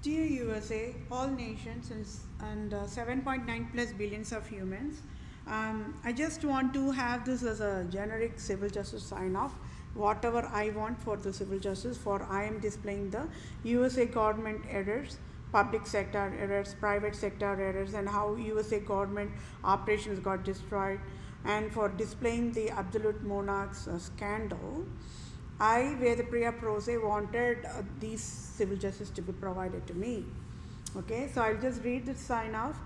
Dear USA, all nations and 7.9 plus billions of humans, I just want to have this as a generic civil justice sign off. Whatever I want for the civil justice, for I am displaying the USA government errors, public sector errors, private sector errors, and how USA government operations got destroyed, and for displaying the absolute monarchs scandal. I, Vethapriya PROSE, wanted these civil justice to be provided to me. Okay, so I'll just read the sign off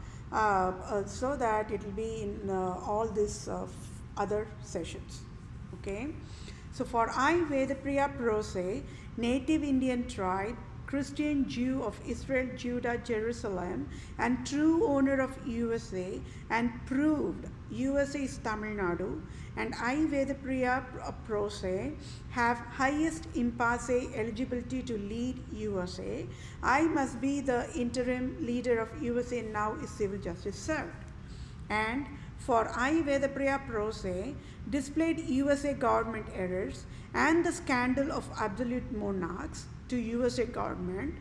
so that it will be in all these other sessions. Okay, so for I, Vethapriya PROSE, native Indian tribe, Christian Jew of Israel, Judah, Jerusalem, and true owner of USA, and proved USA is Tamil Nadu, and I, Vethapriya PROSE, have highest impasse eligibility to lead USA. I must be the interim leader of USA now is civil justice served. And for I, Vethapriya PROSE, displayed USA government errors and the scandal of absolute monarchs to USA government.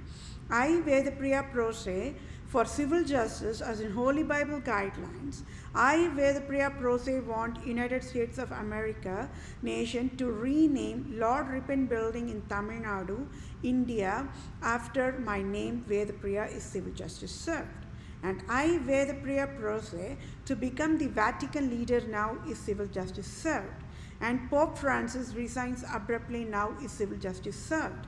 I, Vethapriya PROSE, for civil justice as in Holy Bible guidelines. I, Vethapriya PROSE, want United States of America nation to rename Lord Ripon Building in Tamil Nadu, India, after my name Vethapriya is civil justice served. And I, Vethapriya PROSE, to become the Vatican leader now is civil justice served. And Pope Francis resigns abruptly now is civil justice served.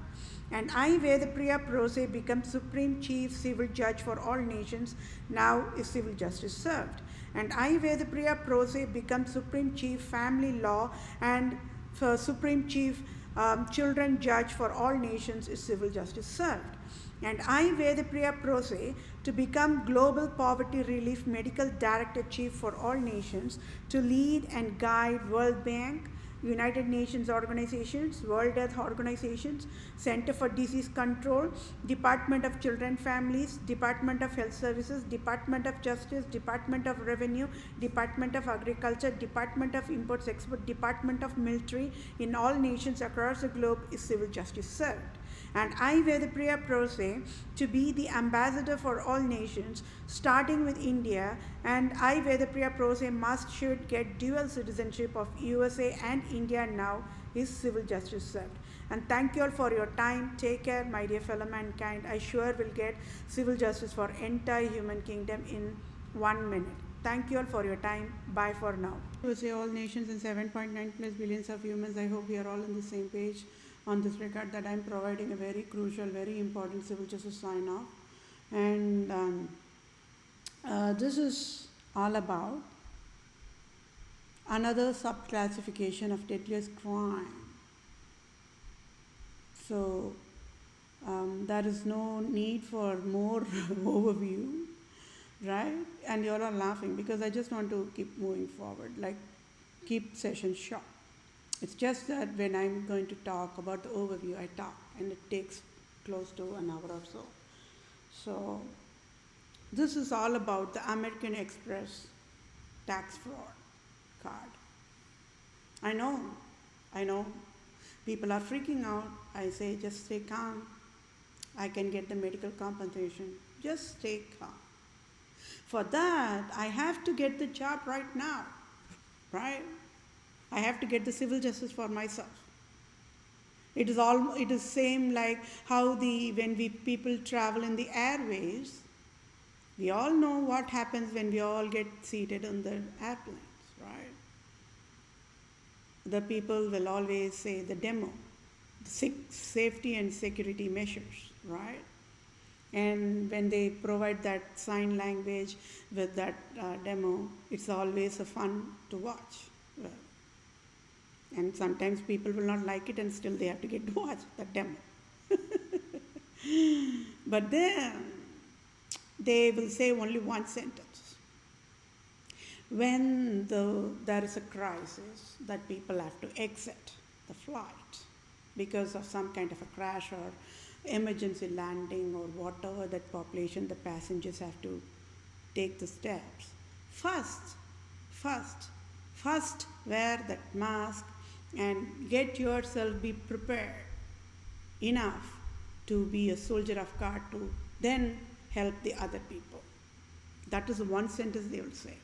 And I, Vethapriya PROSE, become Supreme Chief Civil Judge for all nations, now is civil justice served. And I, Vethapriya PROSE, become Supreme Chief Family Law and Supreme Chief Children Judge for all nations is civil justice served. And I, Vethapriya PROSE, to become Global Poverty Relief Medical Director Chief for all nations, to lead and guide World Bank, United Nations organizations, World Health Organizations, Center for Disease Control, Department of Children Families, Department of Health Services, Department of Justice, Department of Revenue, Department of Agriculture, Department of Imports Export, Department of Military in all nations across the globe is civil justice served. And I, Vethapriya PROSE, to be the ambassador for all nations, starting with India, and I, Vethapriya PROSE, should get dual citizenship of USA and India now is civil justice served. And thank you all for your time. Take care, my dear fellow mankind. I sure will get civil justice for entire human kingdom in 1 minute. Thank you all for your time. Bye for now. USA, all nations and 7.9 plus billions of humans. I hope we are all on the same page on this regard that I am providing a very crucial, very important civil justice sign off. And this is all about another subclassification of deadliest crime. So there is no need for more overview, right? And you're all laughing because I just want to keep moving forward, like keep sessions short. It's just that when I'm going to talk about the overview, I talk, and it takes close to an hour or so. So this is all about the American Express tax fraud card. I know, people are freaking out. I say, just stay calm. I can get the medical compensation. Just stay calm. For that, I have to get the job right now, right? I have to get the civil justice for myself. It is same like how when people travel in the airways, we all know what happens when we all get seated on the airplanes, right? The people will always say the demo, safety and security measures, right? And when they provide that sign language with that demo, it's always a fun to watch. And sometimes people will not like it and still they have to get to watch the demo. But then they will say only one sentence. When there is a crisis that people have to exit the flight because of some kind of a crash or emergency landing or whatever that population, the passengers have to take the steps. First, wear that mask and get yourself be prepared enough to be a soldier of God, to then help the other people. That is the one sentence they will say.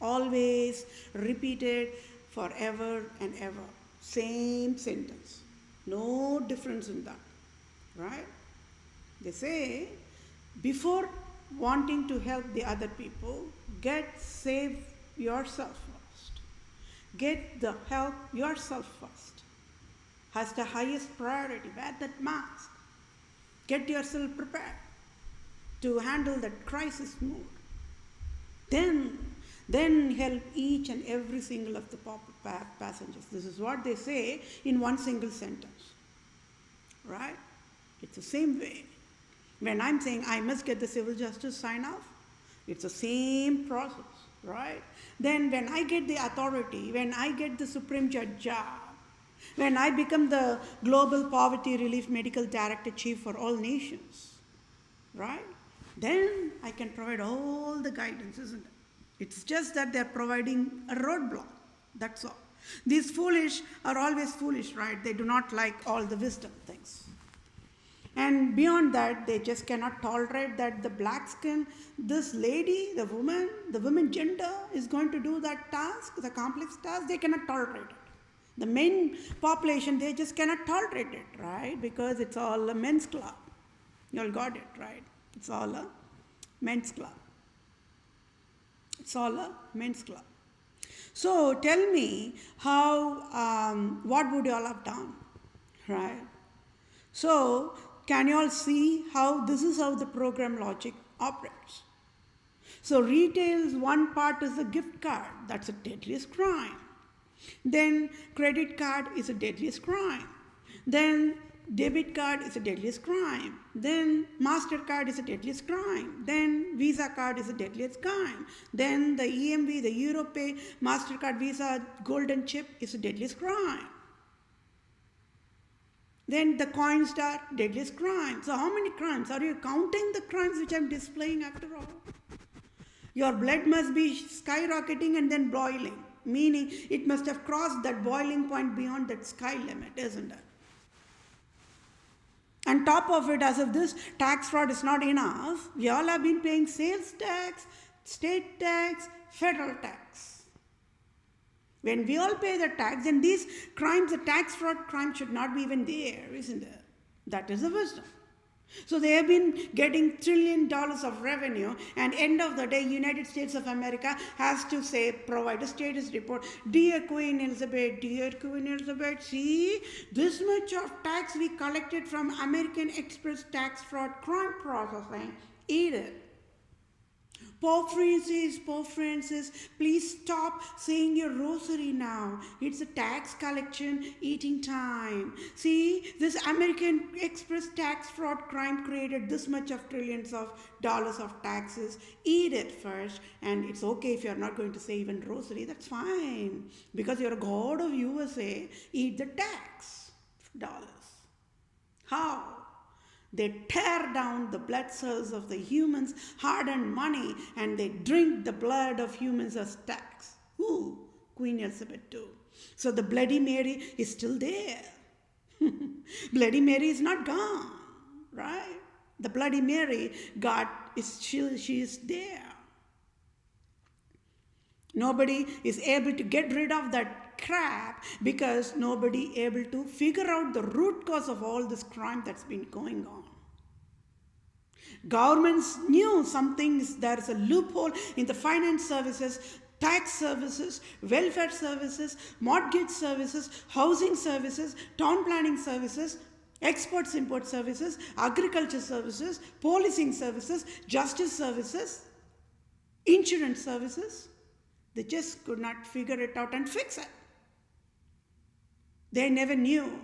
Always repeated forever and ever. Same sentence. No difference in that. Right? They say, before wanting to help the other people, save yourself first. Get the help yourself first. Has the highest priority. Wear that mask. Get yourself prepared to handle that crisis mood. Then help each and every single of the passengers. This is what they say in one single sentence. Right? It's the same way. When I'm saying I must get the civil justice sign off, it's the same process. Right? Then when I get the authority, when I get the Supreme Judge job, when I become the Global Poverty Relief Medical Director Chief for all nations, right? Then I can provide all the guidance, isn't it? It's just that they're providing a roadblock. That's all. These foolish are always foolish, right? They do not like all the wisdom things. And beyond that, they just cannot tolerate that the black skin, this lady, the woman gender is going to do that task, the complex task. They cannot tolerate it. The main population, they just cannot tolerate it, right? Because it's all a men's club. You all got it, right? It's all a men's club. It's all a men's club. So tell me what would you all have done, right? So can you all see how this is how the program logic operates? So retail's one part is a gift card. That's the deadliest crime. Then credit card is the deadliest crime. Then debit card is the deadliest crime. Then MasterCard is the deadliest crime. Then Visa card is the deadliest crime. Then the EMV, the EuroPay, MasterCard, Visa, golden chip is the deadliest crime. Then the Coinstar, deadliest crime. So how many crimes? Are you counting the crimes which I'm displaying after all? Your blood must be skyrocketing and then boiling. Meaning it must have crossed that boiling point beyond that sky limit, isn't it? On top of it, as if this tax fraud is not enough, we all have been paying sales tax, state tax, federal tax. When we all pay the tax, then these crimes, the tax fraud crime should not be even there, isn't it? That is the wisdom. So they have been getting $1 trillion of revenue, and end of the day, United States of America has to say, provide a status report. Dear Queen Elizabeth, see, this much of tax we collected from American Express tax fraud crime processing. Eat it. Pope Francis, please stop saying your rosary now. It's a tax collection eating time. See, this American Express tax fraud crime created this much of trillions of dollars of taxes. Eat it first, and it's okay if you're not going to say even rosary. That's fine, because you're a god of USA. Eat the tax dollars. How? They tear down the blood cells of the humans' hard-earned money, and they drink the blood of humans as tax. Who? Queen Elizabeth II. So the Bloody Mary is still there. Bloody Mary is not gone, right? The Bloody Mary, she is there. Nobody is able to get rid of that crap because nobody able to figure out the root cause of all this crime that's been going on. Governments knew there is a loophole in the finance services, tax services, welfare services, mortgage services, housing services, town planning services, export-import services, agriculture services, policing services, justice services, insurance services. They just could not figure it out and fix it. They never knew.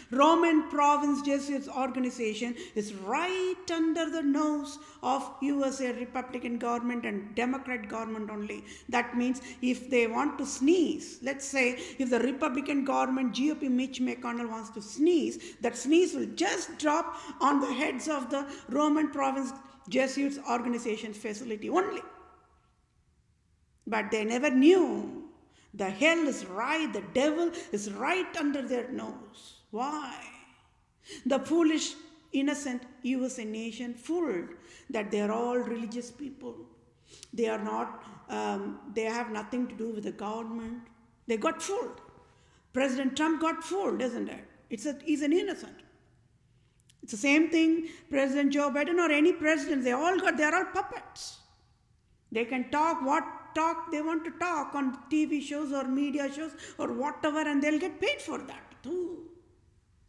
Roman Province Jesuits organization is right under the nose of USA Republican government and Democrat government only. That means if they want to sneeze, let's say if the Republican government, GOP Mitch McConnell wants to sneeze, that sneeze will just drop on the heads of the Roman Province Jesuits organization facility only. But they never knew the hell is right, the devil is right under their nose. Why? The foolish innocent USA nation fooled that they are all religious people. They are not, they have nothing to do with the government. They got fooled. President Trump got fooled, isn't it? He's an innocent. It's the same thing, President Joe Biden or any president, they're all puppets. They can talk what talk they want to talk on TV shows or media shows or whatever, and they'll get paid for that too.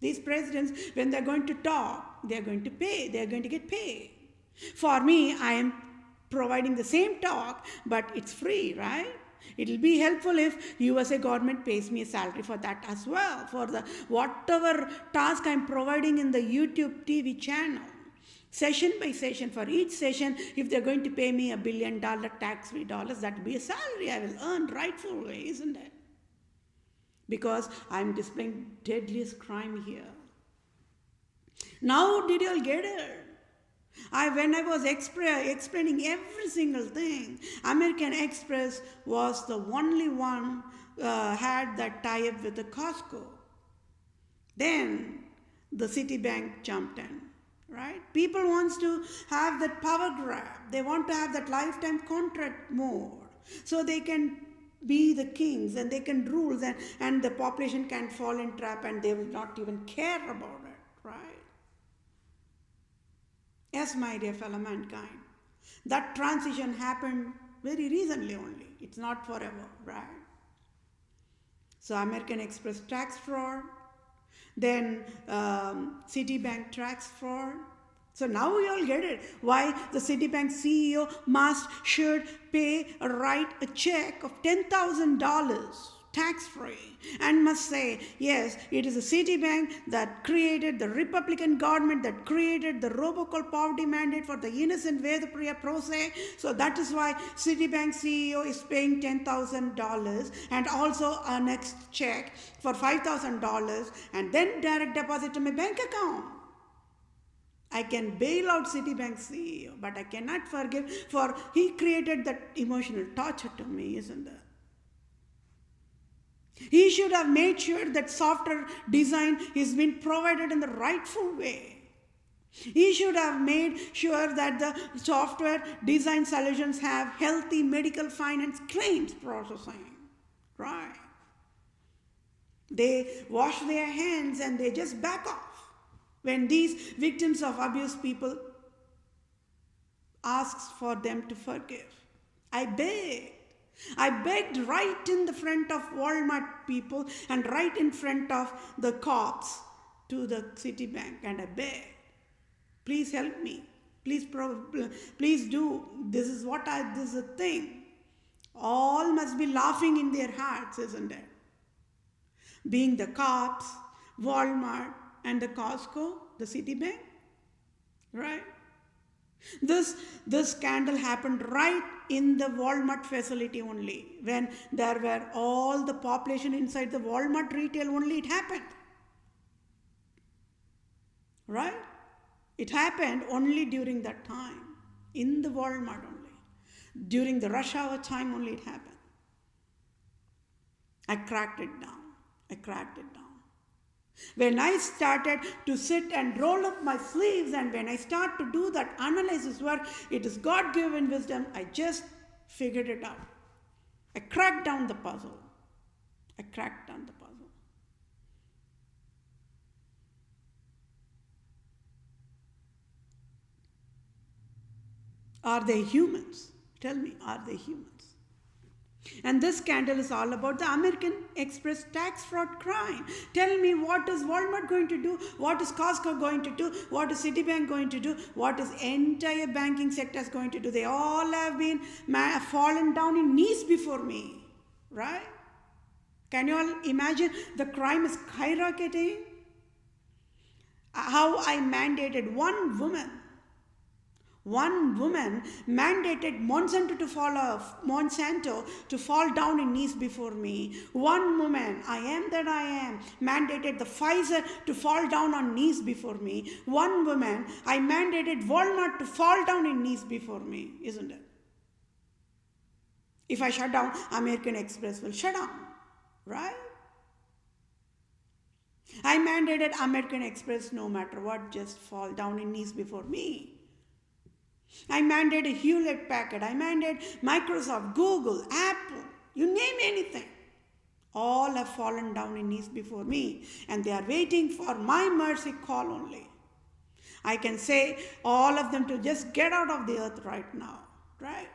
These presidents, when they're going to talk, they're going to pay, they're going to get paid. For me, I am providing the same talk, but it's free, right? It'll be helpful if USA government pays me a salary for that as well, for the whatever task I'm providing in the YouTube TV channel. Session by session, for each session, if they're going to pay me $1 billion tax-free dollars, that will be a salary I will earn rightfully, isn't it? Because I'm displaying deadliest crime here. Now did you all get it? When I was explaining every single thing, American Express was the only one had that tie-up with the Costco. Then the Citibank jumped in, right? People want to have that power grab. They want to have that lifetime contract more. So they can be the kings and they can rule and the population can fall in trap and they will not even care about it, right? Yes, my dear fellow mankind, that transition happened very recently only. It's not forever, right? So American Express tax fraud, then Citibank tax fraud. So now we all get it. Why the Citibank CEO should write a check of $10,000 tax-free and must say, yes, it is the Citibank that created the Republican government that created the robocall poverty mandate for the innocent Vethapriya PROSE. So that is why Citibank CEO is paying $10,000 and also a next check for $5,000 and then direct deposit to my bank account. I can bail out Citibank CEO, but I cannot forgive, for he created that emotional torture to me, isn't it? He should have made sure that software design is being provided in the rightful way. He should have made sure that the software design solutions have healthy medical finance claims processing, right? They wash their hands and they just back off when these victims of abuse people asks for them to forgive. I begged right in the front of Walmart people and right in front of the cops to the Citibank, and I begged, please help me, please do, this is a thing. All must be laughing in their hearts, isn't it? Being the cops, Walmart, and the Costco, the Citibank, right? This scandal happened right in the Walmart facility only. When there were all the population inside the Walmart retail only, it happened. Right? It happened only during that time. In the Walmart only. During the rush hour time only it happened. I cracked it down. When I started to sit and roll up my sleeves and when I start to do that analysis work, it is God-given wisdom, I just figured it out. I cracked down the puzzle. Are they humans? Tell me, are they humans? And this scandal is all about the American Express tax fraud crime. Tell me, what is Walmart going to do? What is Costco going to do? What is Citibank going to do? What is entire banking sector is going to do? They all have been fallen down in knees before me, right? Can you all imagine the crime is skyrocketing? How I mandated one woman mandated Monsanto to fall down in knees before me. One woman, I am that I am, mandated the Pfizer to fall down on knees before me. One woman, I mandated Walmart to fall down in knees before me, isn't it? If I shut down, American Express will shut down, right? I mandated American Express, no matter what, just fall down in knees before me. I mandated Hewlett Packard. I mandated Microsoft, Google, Apple, you name anything. All have fallen down in knees before me, and they are waiting for my mercy call only. I can say all of them to just get out of the earth right now, right?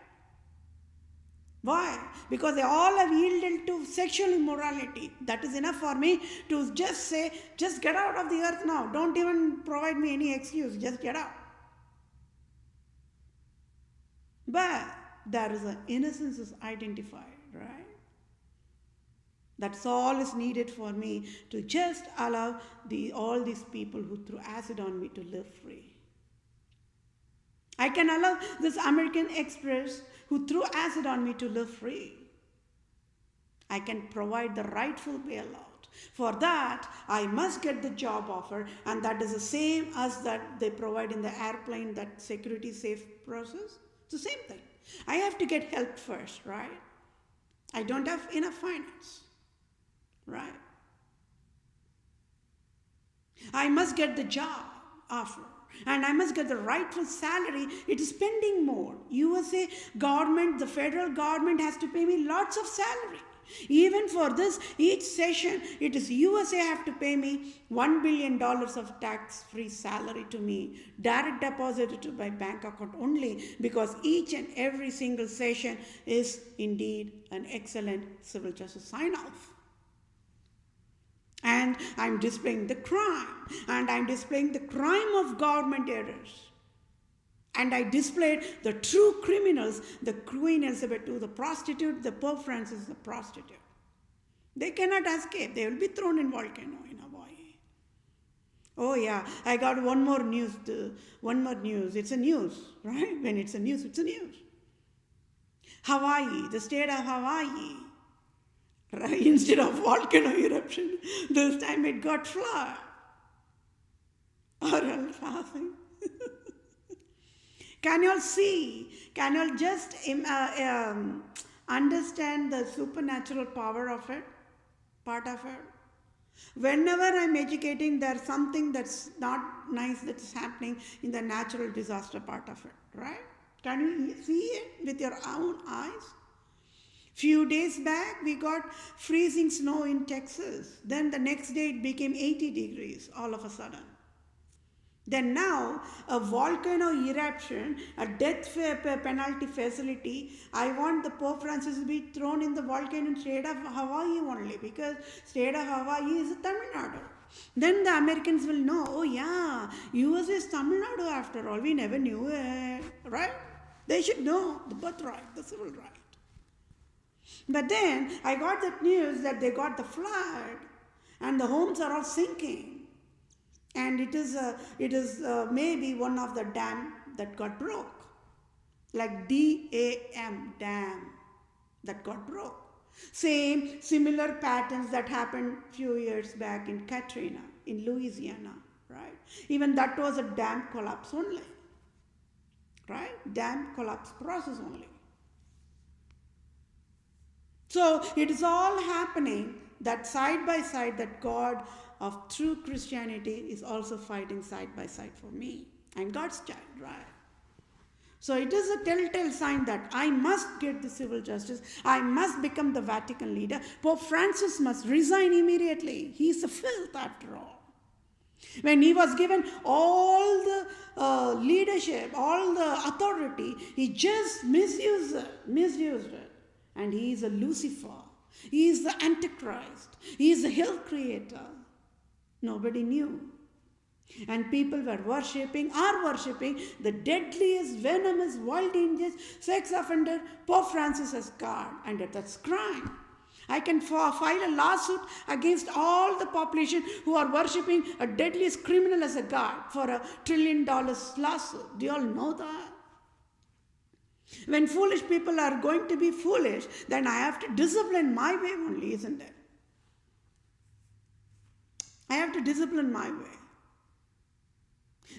Why? Because they all have yielded to sexual immorality. That is enough for me to just say, just get out of the earth now. Don't even provide me any excuse. Just get out. But there is an innocence is identified, right? That's all is needed for me to just allow all these people who threw acid on me to live free. I can allow this American Express who threw acid on me to live free. I can provide the rightful bailout. For that, I must get the job offer, and that is the same as that they provide in the airplane, that security safe process. It's the same thing. I have to get help first, right? I don't have enough finance, right? I must get the job offer. And I must get the rightful salary. It is spending more. USA government, the federal government has to pay me lots of salary. Even for this, each session, it is USA have to pay me $1 billion of tax-free salary to me, direct deposited to my bank account only, because each and every single session is indeed an excellent civil justice sign-off. And I'm displaying the crime, and I'm displaying the crime of government errors. And I displayed the true criminals, the Queen Elizabeth II, the prostitute, the Pope Francis, the prostitute. They cannot escape. They will be thrown in volcano in Hawaii. Oh yeah, I got one more news. It's a news, right? When it's a news, it's a news. Hawaii, the state of Hawaii. Right? Instead of volcano eruption, this time it got flood. Are you laughing? Can you all see? Can you all just understand the supernatural power of it? Part of it? Whenever I'm educating, there's something that's not nice that's happening in the natural disaster part of it, right? Can you see it with your own eyes? Few days back, we got freezing snow in Texas. Then the next day, it became 80 degrees all of a sudden. Then now, a volcano eruption, a death penalty facility. I want the Pope Francis to be thrown in the volcano in state of Hawaii only, because state of Hawaii is Tamil Nadu. Then the Americans will know, oh yeah, US is Tamil Nadu after all. We never knew it, right? They should know the birthright, the civil right. But then I got that news that they got the flood and the homes are all sinking. And it is maybe one of the dam that got broke, like DAM, dam, that got broke. Similar patterns that happened few years back in Katrina, in Louisiana, right? Even that was a dam collapse only, right? Dam collapse process only. So it is all happening that side by side, that God of true Christianity is also fighting side by side for me. I'm God's child, right? So it is a telltale sign that I must get the civil justice. I must become the Vatican leader. Pope Francis must resign immediately. He is a filth after all. When he was given all the leadership, all the authority, he just misused it. And he is a Lucifer. He is the Antichrist. He is the hell creator. Nobody knew. And people are worshipping the deadliest, venomous, wild dangerous sex offender, Pope Francis as God. And that's crime. I can file a lawsuit against all the population who are worshipping a deadliest criminal as a God for $1 trillion lawsuit. Do you all know that? When foolish people are going to be foolish, then I have to discipline my way only, isn't it? I have to discipline my way.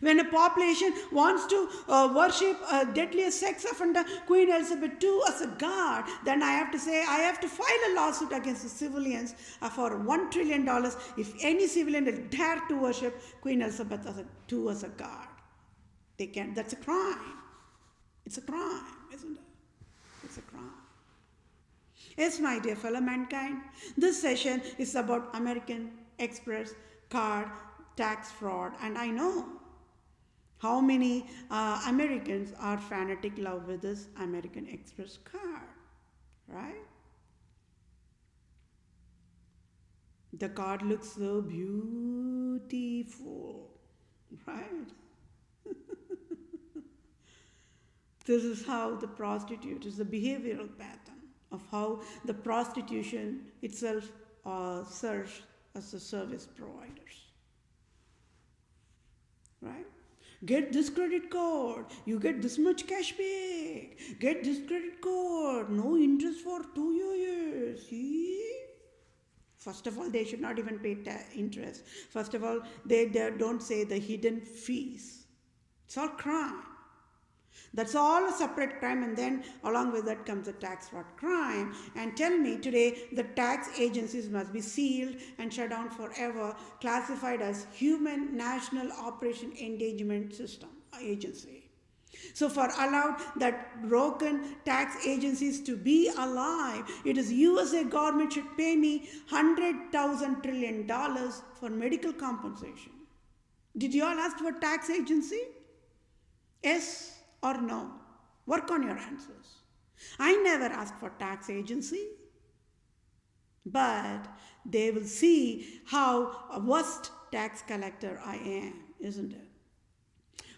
When a population wants to worship a deadliest sex offender, Queen Elizabeth II, as a god, then I have to say, I have to file a lawsuit against the civilians for $1 trillion if any civilian will dare to worship Queen Elizabeth II as a god. They can. That's a crime. It's a crime, isn't it? It's a crime. Yes, my dear fellow mankind, this session is about American Express card tax fraud, and I know how many Americans are fanatic love with this American Express card, right? The card looks so beautiful, right? This is how the prostitute is the behavioral pattern of how the prostitution itself serves as the service providers, right? Get this credit card, you get this much cash back. Get this credit card, no interest for 2 years. See? First of all, they should not even pay interest. First of all, they don't say the hidden fees. It's all crime. That's all a separate crime, and then along with that comes the tax fraud crime. And tell me today, the tax agencies must be sealed and shut down forever, classified as Human National Operation Engagement System agency. So for allowed that broken tax agencies to be alive, it is USA government should pay me $100,000 trillion for medical compensation. Did you all ask for tax agency? Yes or no? Work on your answers. I never asked for tax agency, but they will see how a worst tax collector I am, isn't it?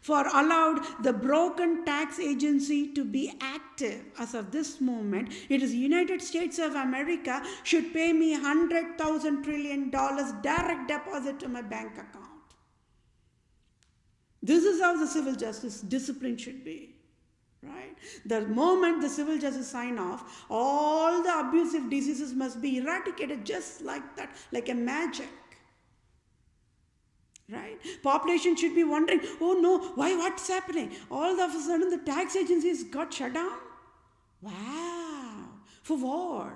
For allowed the broken tax agency to be active as of this moment, it is United States of America should pay me $100,000 trillion direct deposit to my bank account. This is how the civil justice discipline should be, right? The moment the civil justice sign off, all the abusive diseases must be eradicated just like that, like a magic, right? Population should be wondering, oh no, why, what's happening? All of a sudden the tax agencies got shut down? Wow, for what?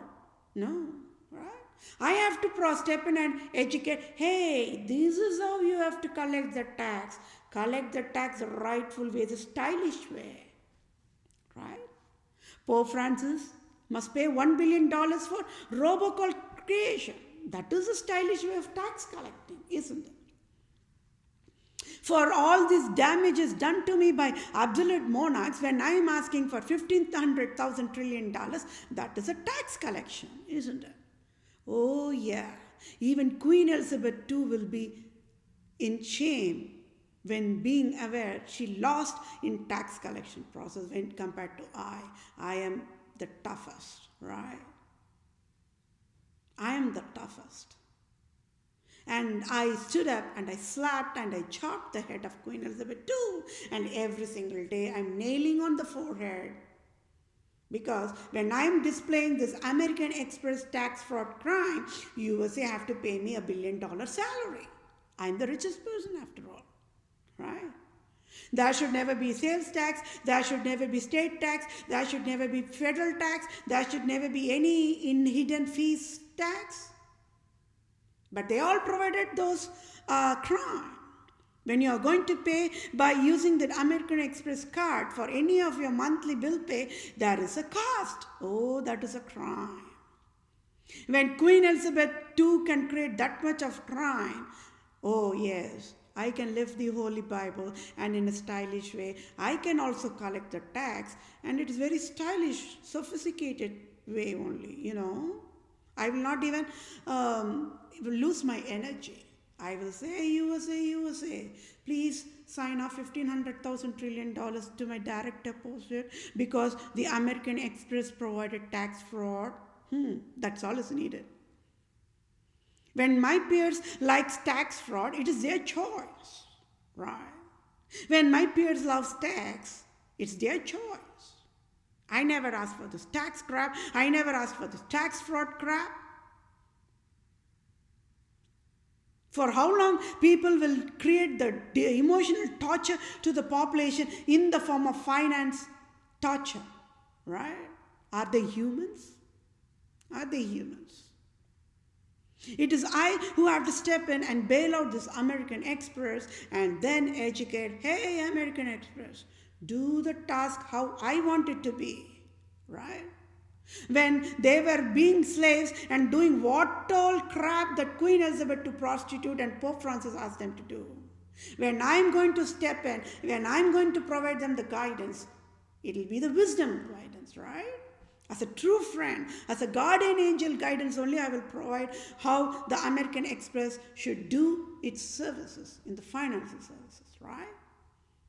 No, right? I have to step in and educate, hey, this is how you have to collect the tax. Collect the tax the rightful way, the stylish way, right? Pope Francis must pay $1 billion for robocall creation. That is a stylish way of tax collecting, isn't it? For all these damages done to me by absolute monarchs, when I am asking for $1,500,000 trillion, that is a tax collection, isn't it? Oh yeah, even Queen Elizabeth II will be in shame when being aware she lost in tax collection process when compared to I am the toughest, right? I am the toughest. And I stood up and I slapped and I chopped the head of Queen Elizabeth II, and every single day I'm nailing on the forehead. Because when I'm displaying this American Express tax fraud crime, USA have to pay me $1 billion salary. I'm the richest person after all, right? There should never be sales tax, there should never be state tax, there should never be federal tax, there should never be any hidden fees tax. But they all provided those crime. When you are going to pay by using the American Express card for any of your monthly bill pay, there is a cost. Oh, that is a crime. When Queen Elizabeth II can create that much of crime, oh yes, I can lift the Holy Bible, and in a stylish way, I can also collect the tax, and it is very stylish, sophisticated way only, you know. I will not even lose my energy. I will say, USA, please sign off $1,500,000 trillion to my direct deposit because the American Express provided tax fraud. That's all is needed. When my peers likes tax fraud, it is their choice, right? When my peers loves tax, it's their choice. I never asked for this tax crap. I never asked for this tax fraud crap. For how long people will create the emotional torture to the population in the form of finance torture, right? Are they humans? Are they humans? It is I who have to step in and bail out this American Express and then educate, hey, American Express, do the task how I want it to be, right? When they were being slaves and doing what all crap that Queen Elizabeth to prostitute and Pope Francis asked them to do. When I'm going to step in, when I'm going to provide them the guidance, it'll be the wisdom guidance, right? As a true friend, as a guardian angel guidance only, I will provide how the American Express should do its services in the financial services, right?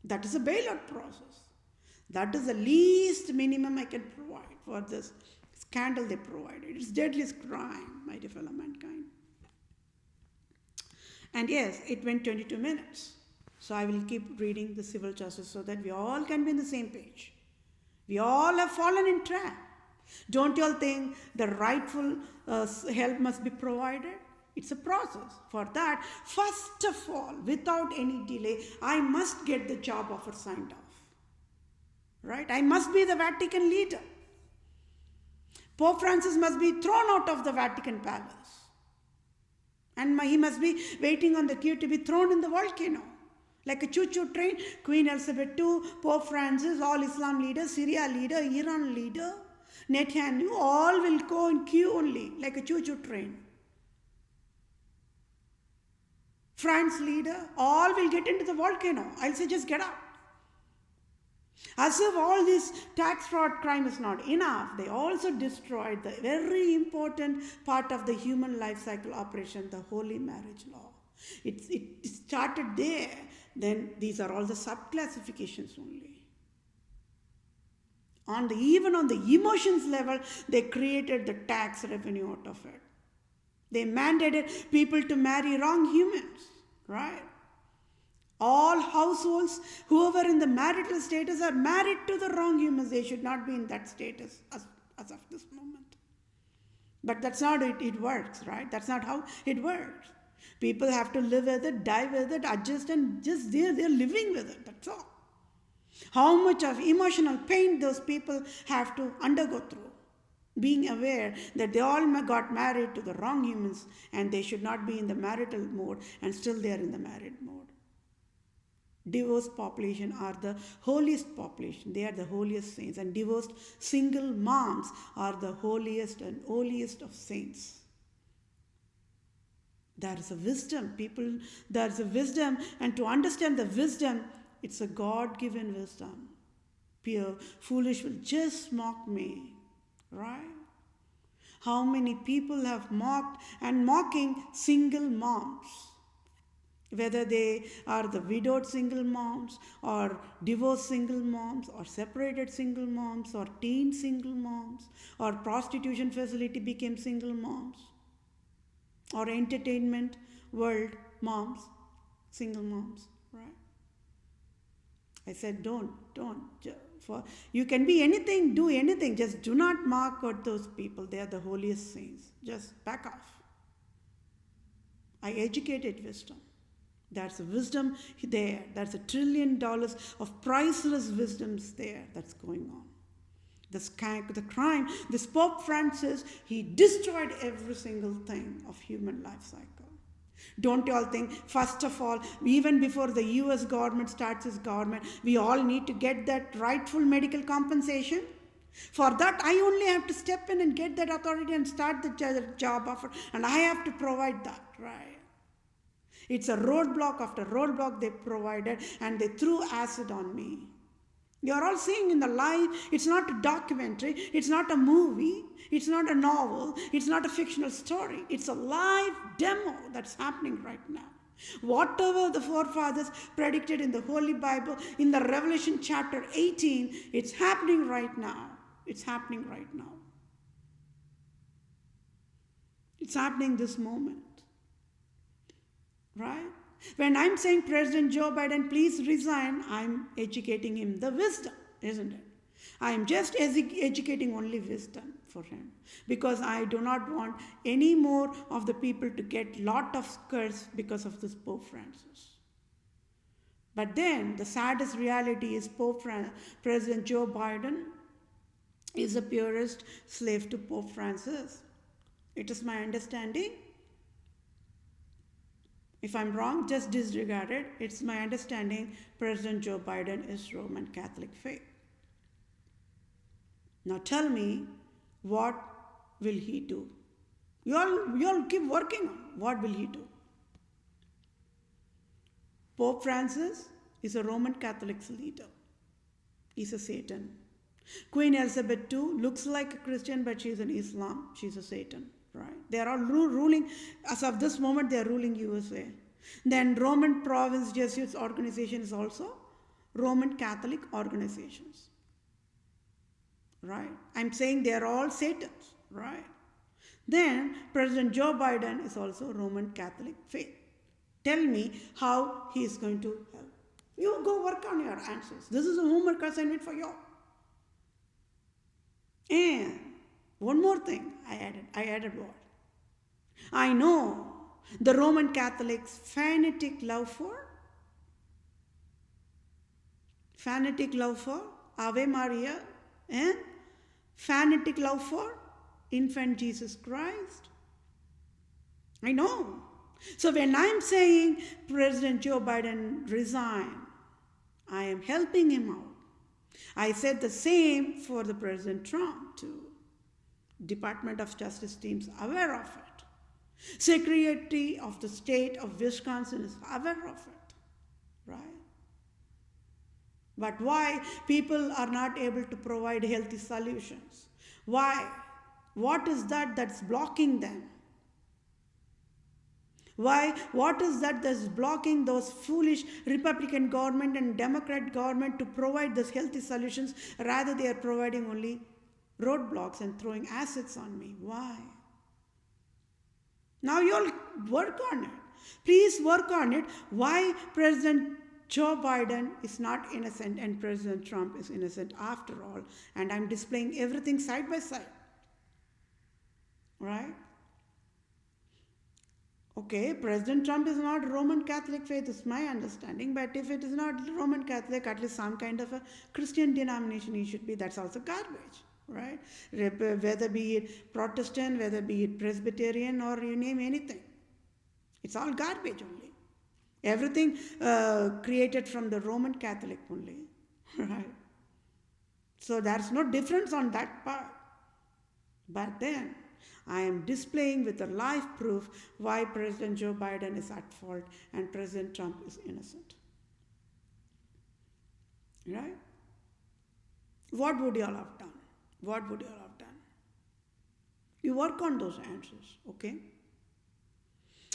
That is a bailout process. That is the least minimum I can provide for this scandal they provided. It's deadliest crime, my dear fellow mankind. And yes, it went 22 minutes. So I will keep reading the civil justice so that we all can be on the same page. We all have fallen in trap. Don't you all think the rightful help must be provided? It's a process. For that, first of all, without any delay, I must get the job offer signed off. Right? I must be the Vatican leader. Pope Francis must be thrown out of the Vatican palace. And he must be waiting on the queue to be thrown in the volcano. Like a choo-choo train, Queen Elizabeth II, Pope Francis, all Islam leaders, Syria leader, Iran leader, Netanyahu, all will go in queue only, like a choo-choo train. France leader, all will get into the volcano. I'll say just get out. As if all this tax fraud crime is not enough, they also destroyed the very important part of the human life cycle operation, the holy marriage law. It started there, then these are all the sub-classifications only. Even on the emotions level, they created the tax revenue out of it. They mandated people to marry wrong humans, right? All households, whoever in the marital status are married to the wrong humans. They should not be in that status as of this moment. But that's not how it works, right? That's not how it works. People have to live with it, die with it, adjust, and just they're living with it. That's all. How much of emotional pain those people have to undergo through. Being aware that they all got married to the wrong humans and they should not be in the marital mode and still they are in the married mode. Divorced population are the holiest population. They are the holiest saints. And divorced single moms are the holiest and holiest of saints. There is a wisdom. There is a wisdom. And to understand the wisdom, it's a God-given wisdom. Pure, foolish will just mock me. Right? How many people have mocked and mocking single moms? Whether they are the widowed single moms or divorced single moms or separated single moms or teen single moms or prostitution facility became single moms or entertainment world moms, single moms, right? I said don't. You can be anything, do anything, just do not mock out those people. They are the holiest saints. Just back off. I educated wisdom. There's a wisdom there. There's $1 trillion of priceless wisdoms there that's going on. The crime, this Pope Francis, he destroyed every single thing of human life cycle. Don't you all think, first of all, even before the US government starts its government, we all need to get that rightful medical compensation? For that, I only have to step in and get that authority and start the job offer, and I have to provide that, right? It's a roadblock after roadblock they provided, and they threw acid on me. You're all seeing in the live, it's not a documentary, it's not a movie, it's not a novel, it's not a fictional story. It's a live demo that's happening right now. Whatever the forefathers predicted in the Holy Bible, in the Revelation chapter 18, it's happening right now. It's happening right now. It's happening this moment. Right? When I'm saying President Joe Biden, please resign, I'm educating him the wisdom, isn't it? I am just educating only wisdom for him because I do not want any more of the people to get lot of curse because of this Pope Francis. But then the saddest reality is President Joe Biden is the purest slave to Pope Francis. It is my understanding. If I'm wrong, just disregard it. It's my understanding President Joe Biden is Roman Catholic faith. Now tell me, what will he do? You all keep working on what will he do? Pope Francis is a Roman Catholic leader. He's a Satan. Queen Elizabeth II looks like a Christian, but she's an Islam. She's a Satan, right? They are all ruling, as of this moment, they are ruling USA. Then Roman Province Jesuits organization is also Roman Catholic organizations, right? I'm saying they are all Satans, right? Then President Joe Biden is also Roman Catholic faith. Tell me how he is going to help. You go work on your answers. This is a homework assignment for you. And one more thing I added what? I know the Roman Catholics' fanatic love for Ave Maria and fanatic love for infant Jesus Christ. I know. So when I'm saying President Joe Biden resign, I am helping him out. I said the same for the President Trump too. Department of Justice teams aware of it. Secretary of the State of Wisconsin is aware of it, right? But why people are not able to provide healthy solutions? Why? What is that that's blocking them? Why? What is that that's blocking those foolish Republican government and Democrat government to provide those healthy solutions? Rather, they are providing only roadblocks and throwing assets on me. Why? Now you all work on it. Please work on it. Why President Joe Biden is not innocent and President Trump is innocent after all. And I'm displaying everything side by side. Right? Okay, President Trump is not Roman Catholic faith, is my understanding. But if it is not Roman Catholic, at least some kind of a Christian denomination he should be. That's also garbage. Right? Whether be it Protestant, whether be it Presbyterian, or you name anything. It's all garbage only. Everything created from the Roman Catholic only. Right? So there's no difference on that part. But then, I am displaying with a live proof why President Joe Biden is at fault and President Trump is innocent. Right? What would you all have done? What would you all have done? You work on those answers, okay?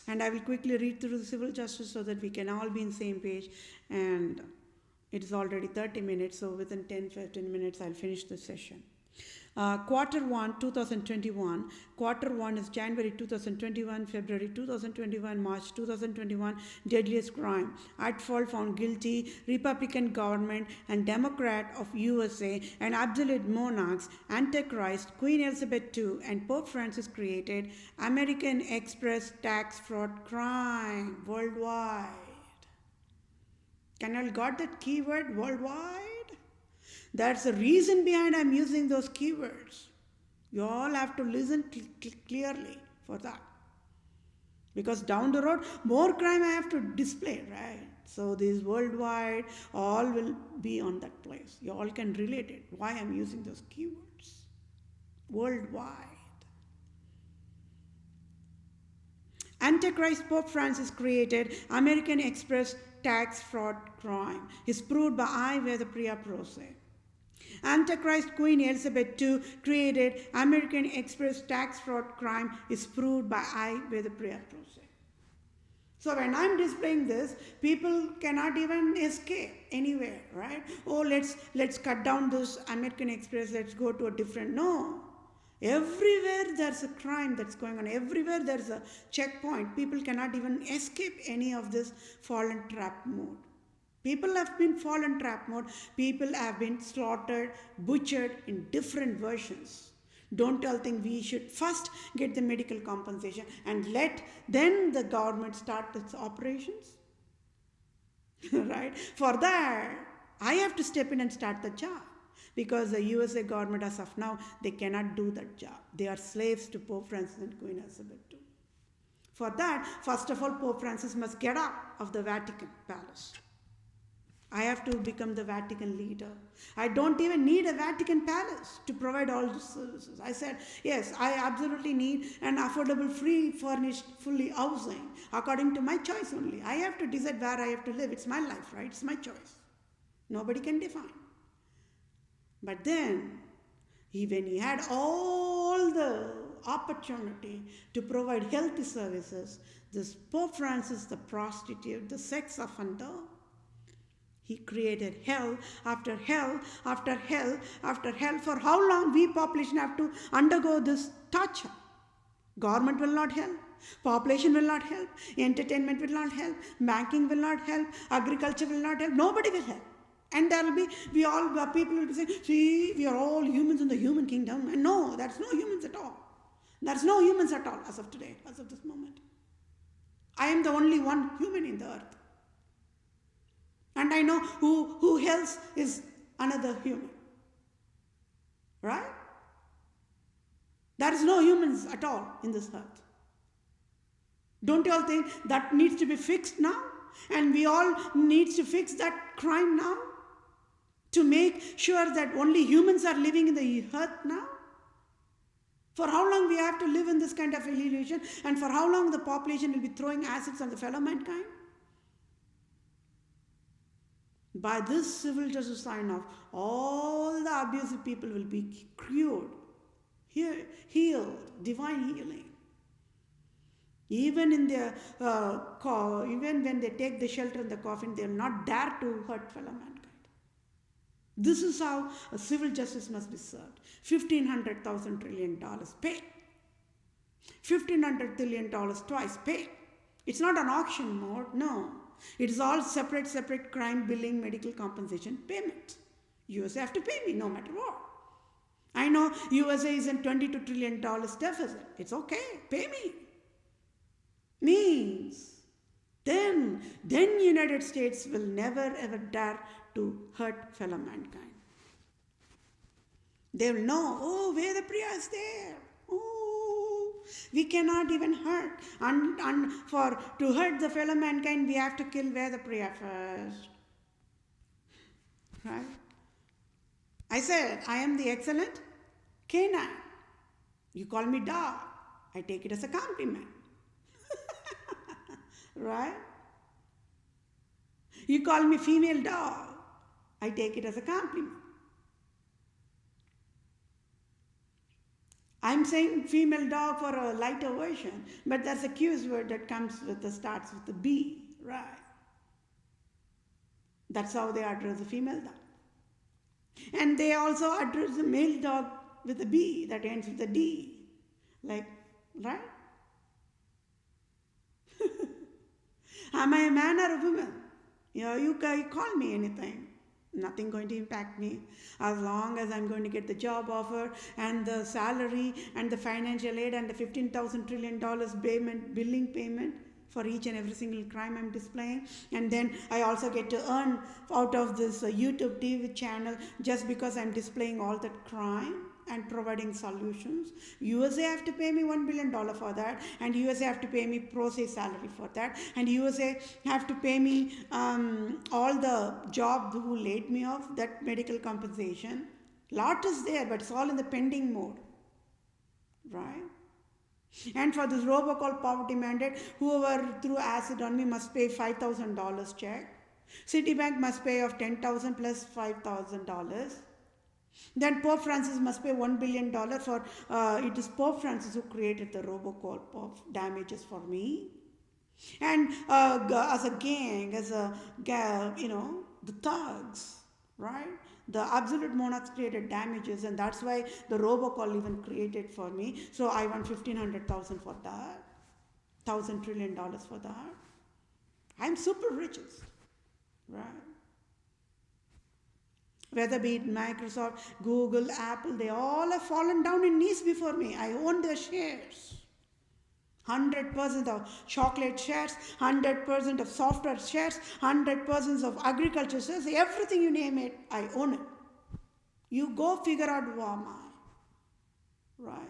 And I will quickly read through the civil justice so that we can all be on the same page. And it is already 30 minutes, so within 10-15 minutes I'll finish the session. Quarter 1, 2021. Quarter 1 is January 2021, February 2021, March 2021. Deadliest crime. At fault found guilty, Republican government and Democrat of USA and absolute monarchs, Antichrist, Queen Elizabeth II, and Pope Francis created American Express tax fraud crime worldwide. Can you all got that keyword, worldwide? That's the reason behind I'm using those keywords. You all have to listen clearly for that. Because down the road, more crime I have to display, right? So these worldwide, all will be on that place. You all can relate it, why I'm using those keywords. Worldwide. Antichrist Pope Francis created American Express tax fraud crime. Is proved by Vethapriya, PROSE. Antichrist Queen Elizabeth II created American Express tax fraud crime is proved by Vethapriya, PROSE. So when I'm displaying this, people cannot even escape anywhere, right? Oh, let's cut down this American Express, let's go to a different, no. Everywhere there's a crime that's going on. Everywhere there's a checkpoint. People cannot even escape any of this fallen trap mode. People have been fallen trap mode. People have been slaughtered, butchered in different versions. Don't tell think we should first get the medical compensation and then the government start its operations. Right? For that, I have to step in and start the job. Because the USA government as of now, they cannot do that job. They are slaves to Pope Francis and Queen Elizabeth II. For that, first of all, Pope Francis must get out of the Vatican palace. I have to become the Vatican leader. I don't even need a Vatican palace to provide all the services. I said, yes, I absolutely need an affordable, free, furnished, fully housing, according to my choice only. I have to decide where I have to live. It's my life, right? It's my choice. Nobody can define. But then, when he had all the opportunity to provide healthy services, this Pope Francis, the prostitute, the sex offender, he created hell after hell after hell after hell. For how long we population have to undergo this torture? Government will not help. Population will not help. Entertainment will not help. Banking will not help. Agriculture will not help. Nobody will help. And there will be, people will be saying, see, we are all humans in the human kingdom. And no, that's no humans at all. There's no humans at all as of today, as of this moment. I am the only one human in the earth. And I know who else is another human. Right? There is no humans at all in this earth. Don't you all think that needs to be fixed now? And we all need to fix that crime now? To make sure that only humans are living in the earth now? For how long we have to live in this kind of illusion? And for how long the population will be throwing acids on the fellow mankind? By this civil justice sign-off, all the abusive people will be cured, healed, divine healing. Even in their, even when they take the shelter in the coffin, they will not dare to hurt fellow mankind. This is how a civil justice must be served. $1,500,000 trillion pay. $1,500 trillion twice pay. It's not an auction mode, no. It is all separate crime, billing, medical compensation, payment. USA have to pay me no matter what. I know USA is in $22 trillion deficit. It's okay, pay me. Means, then United States will never ever dare to hurt fellow mankind. They will know, oh, Vethapriya is there. Oh, we cannot even hurt. And to hurt the fellow mankind, we have to kill Vethapriya first. Right? I said, I am the excellent canine. You call me dog. I take it as a compliment. Right? You call me female dog. I take it as a compliment. I'm saying female dog for a lighter version, but that's a Q's word that starts with the B, right? That's how they address the female dog. And they also address the male dog with a B that ends with a D. Like, right? Am I a man or a woman? You call me anything. Nothing going to impact me as long as I'm going to get the job offer and the salary and the financial aid and the $15,000 trillion billing payment for each and every single crime I'm displaying. And then I also get to earn out of this YouTube TV channel just because I'm displaying all that crime and providing solutions. USA have to pay me $1 billion for that, and USA have to pay me PROSE salary for that, and USA have to pay me all the job who laid me off, that medical compensation. Lot is there, but it's all in the pending mode, right? And for this robocall poverty mandate, whoever threw acid on me must pay $5,000 check. Citibank must pay of $10,000 plus $5,000. Then Pope Francis must pay $1 billion for, it is Pope Francis who created the robocall of damages for me. And as a gang, the thugs, right? The absolute monarchs created damages, and that's why the robocall even created for me. So I want $1,500,000 for that, $1,000 trillion for that. I'm super rich, right? Whether be it Microsoft, Google, Apple, they all have fallen down in knees before me. I own their shares. 100% of chocolate shares, 100% of software shares, 100% of agriculture shares, everything you name it, I own it. You go figure out who am I, right?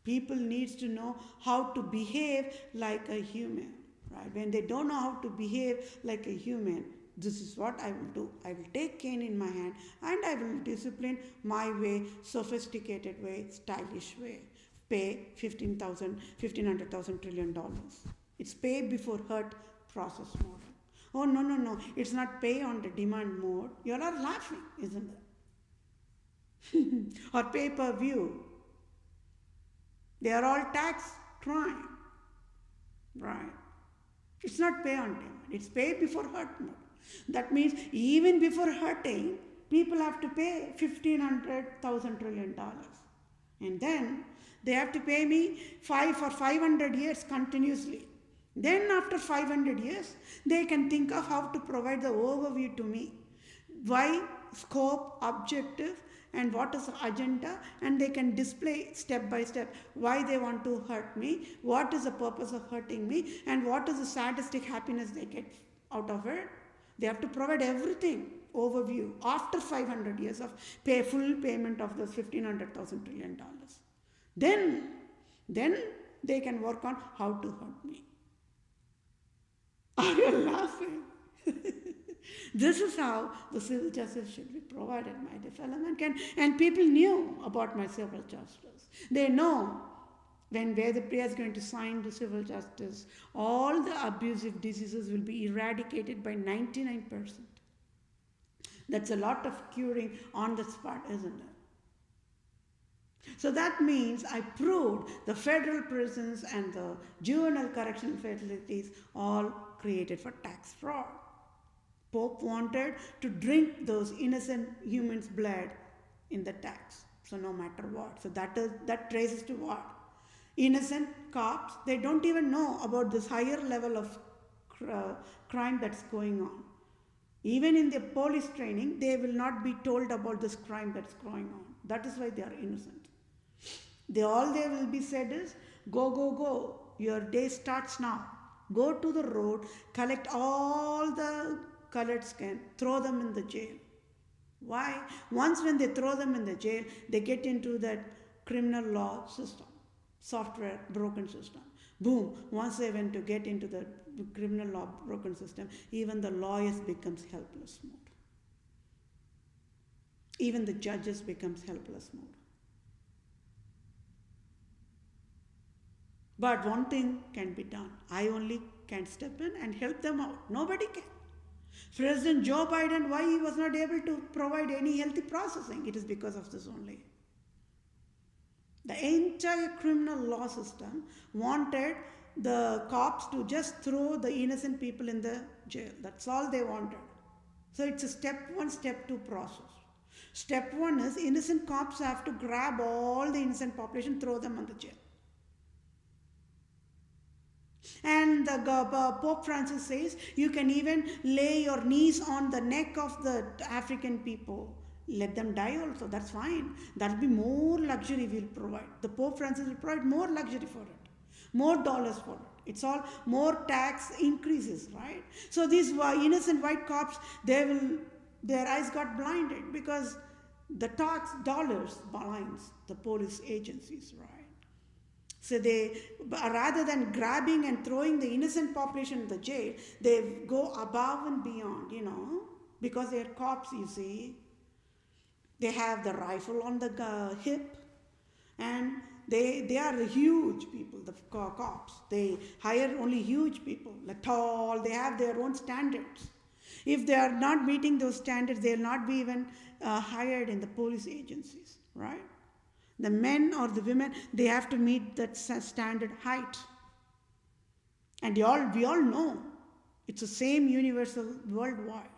People needs to know how to behave like a human, right? When they don't know how to behave like a human, this is what I will do. I will take cane in my hand and I will discipline my way, sophisticated way, stylish way. Pay $1,500,000 trillion. It's pay before hurt process model. Oh, no. It's not pay on the demand mode. You all are laughing, isn't it? Or pay per view. They are all tax crime. Right? It's not pay on demand. It's pay before hurt mode. That means even before hurting, people have to pay $1,500,000 trillion. And then they have to pay me for 500 years continuously. Then after 500 years, they can think of how to provide the overview to me. Why, scope, objective, and what is the agenda, and they can display step by step why they want to hurt me, what is the purpose of hurting me, and what is the sadistic happiness they get out of it. They have to provide everything, overview, after 500 years of full payment of those $1,500,000 trillion. Then they can work on how to hurt me. Are you laughing? This is how the civil justice should be provided, my dear fellow man. And people knew about my civil justice. They know when Vethapriya is going to sign the civil justice, all the abusive diseases will be eradicated by 99%. That's a lot of curing on the spot, isn't it? So that means I proved the federal prisons and the juvenile correctional facilities all created for tax fraud. Pope wanted to drink those innocent humans' blood in the tax. So no matter what. So that traces to what? Innocent cops, they don't even know about this higher level of crime that's going on. Even in their police training, they will not be told about this crime that's going on. That is why they are innocent. All they will be said is, go. Your day starts now. Go to the road, collect all the colored skin, throw them in the jail. Why? Once when they throw them in the jail, they get into that criminal law system, software broken system. Boom, once they went to get into the criminal law broken system, even the lawyers becomes helpless mode. Even the judges becomes helpless mode. But one thing can be done. I only can step in and help them out. Nobody can. President Joe Biden, why he was not able to provide any healthy processing? It is because of this only. The entire criminal law system wanted the cops to just throw the innocent people in the jail. That's all they wanted. So it's a step 1, step 2 process. Step 1 is innocent cops have to grab all the innocent population, throw them on the jail. And the Pope Francis says you can even lay your knees on the neck of the African people. Let them die also, that's fine. That will be more luxury we'll provide. The Pope Francis will provide more luxury for it, more dollars for it. It's all more tax increases, right? So these innocent white cops, their eyes got blinded because the tax dollars blinds the police agencies, right? So they, rather than grabbing and throwing the innocent population in the jail, they go above and beyond, because they're cops, you see. They have the rifle on the hip, and they are the huge people, the cops. They hire only huge people, like tall, they have their own standards. If they are not meeting those standards, they will not be even hired in the police agencies, right? The men or the women, they have to meet that standard height. And we all know it's the same universal worldwide.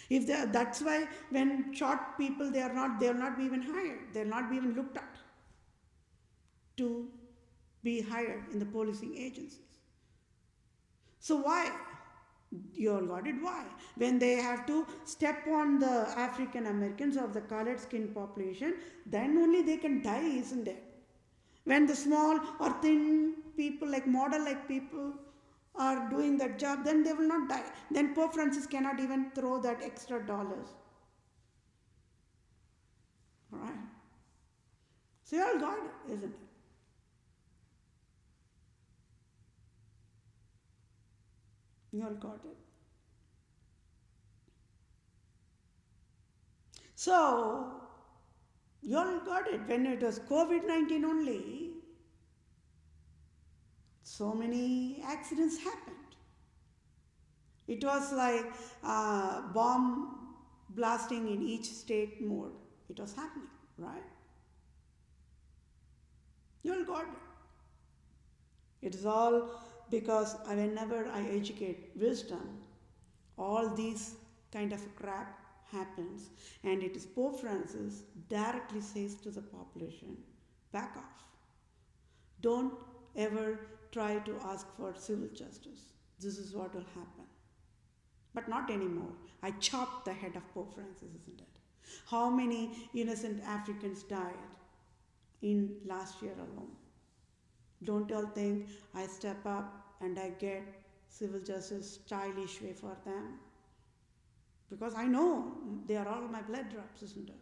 That's why when short people, they will not be even hired. They will not be even looked at to be hired in the policing agencies. So why? You all got it? Why? When they have to step on the African Americans or the colored skin population, then only they can die, isn't it? When the small or thin people, like model like people, are doing that job, then they will not die. Then Pope Francis cannot even throw that extra dollars. Alright? So you all got it, isn't it? You all got it. So, you all got it. When it was COVID-19 only, so many accidents happened. It was like bomb blasting in each state mode. It was happening, right? You all got it. It is all because whenever I educate wisdom, all these kind of crap happens, and it is Pope Francis directly says to the population, back off. Don't ever try to ask for civil justice. This is what will happen. But not anymore. I chopped the head of Pope Francis, isn't it? How many innocent Africans died in last year alone? Don't you all think I step up and I get civil justice stylish way for them? Because I know they are all my blood drops, isn't it?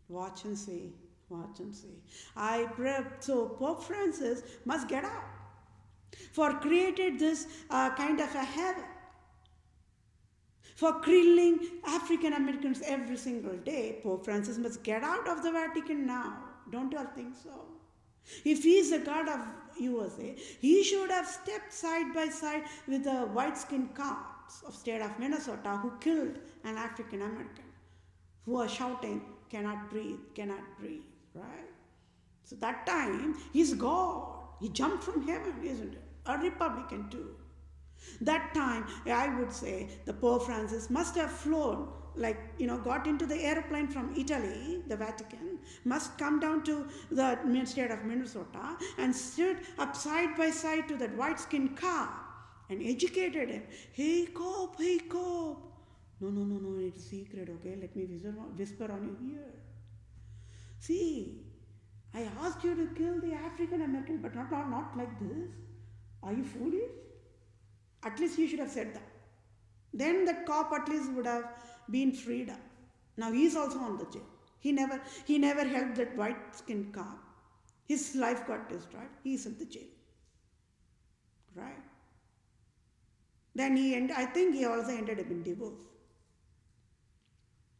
Watch and see. Watch and see. So Pope Francis must get out. For created this kind of a heaven. For killing African Americans every single day, Pope Francis must get out of the Vatican now. Don't you all think so? If he is the God of USA, he should have stepped side by side with the white-skinned cops of state of Minnesota who killed an African American, who are shouting, cannot breathe, right? So that time, he's God. He jumped from heaven, isn't it? A Republican too. That time, I would say, the Pope Francis must have flown, got into the airplane from Italy, the Vatican, must come down to the state of Minnesota and stood up side by side to that white-skinned cop and educated him. Hey cop. No, it's secret, okay? Let me whisper on your ear. See, I asked you to kill the African American, but not like this. Are you foolish? At least you should have said that. Then that cop at least would have been freed up. Now he is also on the jail. He never helped that white-skinned cop. His life got destroyed. He is in the jail. Right? Then I think he also ended up in divorce.